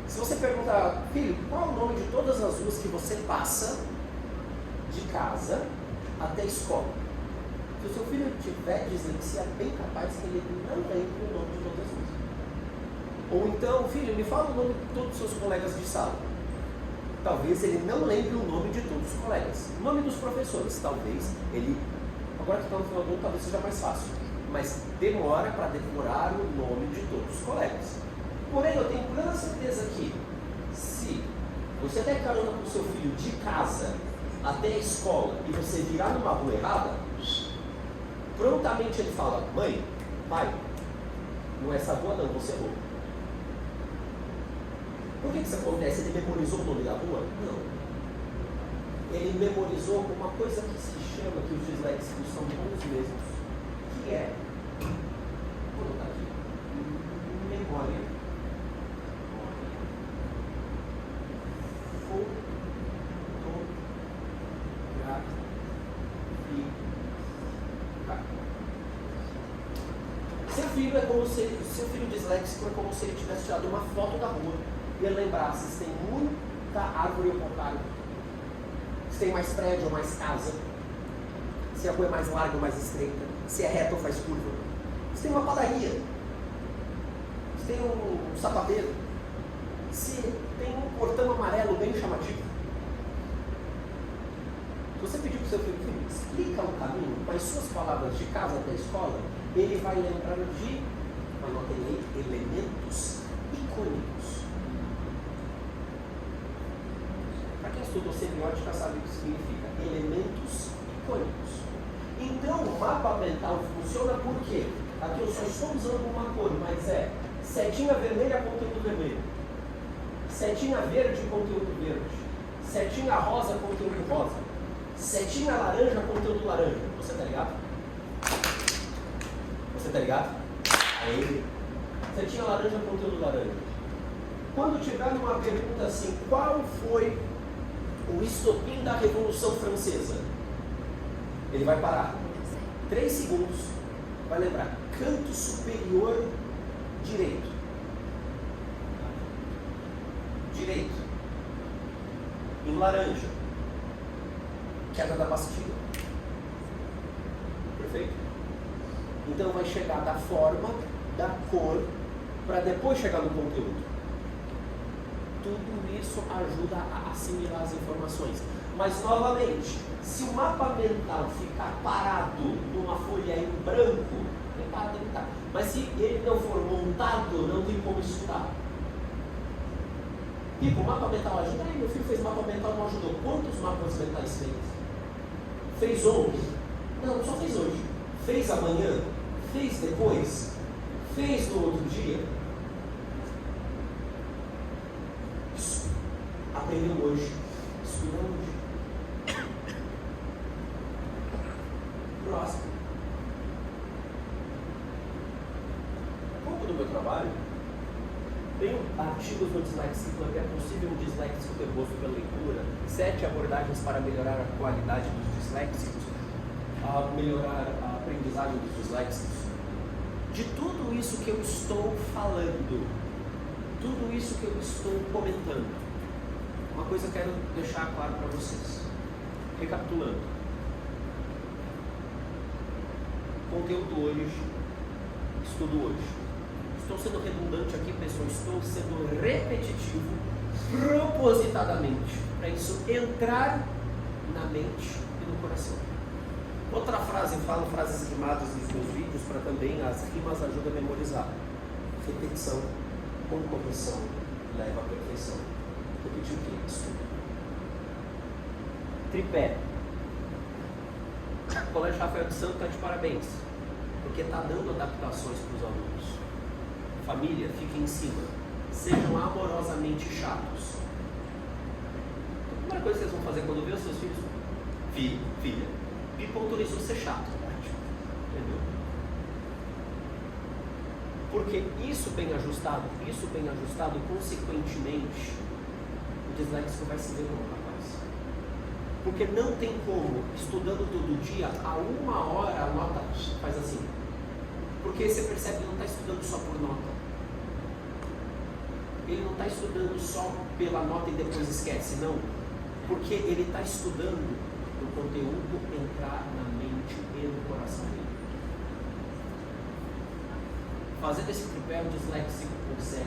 Se você perguntar, filho, qual é o nome de todas as ruas que você passa de casa até a escola? Se o seu filho tiver dislexia, é bem capaz que ele não lembre o nome de todas as ruas. Ou então, filho, me fala o nome de todos os seus colegas de sala. Talvez ele não lembre o nome de todos os colegas. O nome dos professores, talvez ele... Agora que está no final do ano, talvez seja mais fácil. Mas demora para decorar o nome de todos os colegas. Porém, eu tenho plena certeza que se você der carona com o seu filho de casa até a escola e você virar numa rua errada, prontamente ele fala, mãe, pai, não é essa rua não, você errou. Por que isso acontece? Ele memorizou o nome da rua? Não. Ele memorizou uma coisa que se chama, que os disléxicos são bons mesmos, que é, vou botar aqui, memória. Seu filho disléxico é como se ele tivesse tirado uma foto da rua e ele lembrasse se tem muita árvore ou contrário, se tem mais prédio ou mais casa, se a rua é mais larga ou mais estreita, se é reta ou faz curva, se tem uma padaria, se tem um sapateiro, se tem um portão amarelo bem chamativo. Se você pedir para o seu filho, explica o caminho com as suas palavras de casa até a escola, ele vai lembrar de, anotei, elementos icônicos. Para quem estudou semiótica sabe o que significa elementos icônicos. Então o mapa mental funciona por quê? Aqui eu só estou usando uma cor, mas é setinha vermelha, conteúdo vermelho, setinha verde, conteúdo verde, setinha rosa, conteúdo rosa, setinha laranja, conteúdo laranja. Você tá ligado? Você tá ligado? Aí, setinha laranja, conteúdo laranja. Quando tiver numa pergunta assim, qual foi o estopim da Revolução Francesa? Ele vai parar 3 segundos, vai lembrar, canto superior direito. Direito. em laranja. Queda da pastilha. Perfeito? Então vai chegar da forma, da cor, para depois chegar no conteúdo. Tudo isso ajuda a assimilar as informações. Mas, novamente, se o mapa mental ficar parado numa folha em branco, ele para de editar. Mas se ele não for montado, não tem como estudar. Tipo, o mapa mental ajuda. Aí, meu filho fez mapa mental, não ajudou. Quantos mapas mentais fez? Fez ontem? Não, só fez hoje. Fez amanhã? Fez depois? Fez no outro dia? Aprendeu hoje. Estuda hoje. Próximo. Pouco do meu trabalho, tenho artigos no Disléxico, que é possível um disléxico ter gosto pela leitura, 7 abordagens para melhorar a qualidade dos disléxicos, melhorar a aprendizagem dos disléxicos. De tudo isso que eu estou falando, tudo isso que eu estou comentando, uma coisa eu quero deixar claro para vocês. Recapitulando. Conteúdo hoje, estudo hoje. Estou sendo redundante aqui, pessoal, estou sendo repetitivo, propositadamente, para isso entrar na mente e no coração. Outra frase, falo frases rimadas nos meus vídeos, para também as rimas ajudam a memorizar. Repetição com correção leva à perfeição. Repetir o que? Estudo. Tripé. O Colégio Rafael de Santos está de parabéns, porque está dando adaptações para os alunos. Família, fiquem em cima. Sejam amorosamente chatos. A primeira coisa que vocês vão fazer quando ver os seus filhos, filha, Pipa autorizou ser chato. Entendeu? Porque isso bem ajustado, consequentemente, o disléxico vai se ver como capaz. Porque não tem como, estudando todo dia, a 1 hora a nota faz assim. Porque você percebe que ele não está estudando só por nota. Ele não está estudando só pela nota e depois esquece, não. Porque ele está estudando o conteúdo entrar na mente e no coração dele. Fazendo esse tripé, o disléxico consegue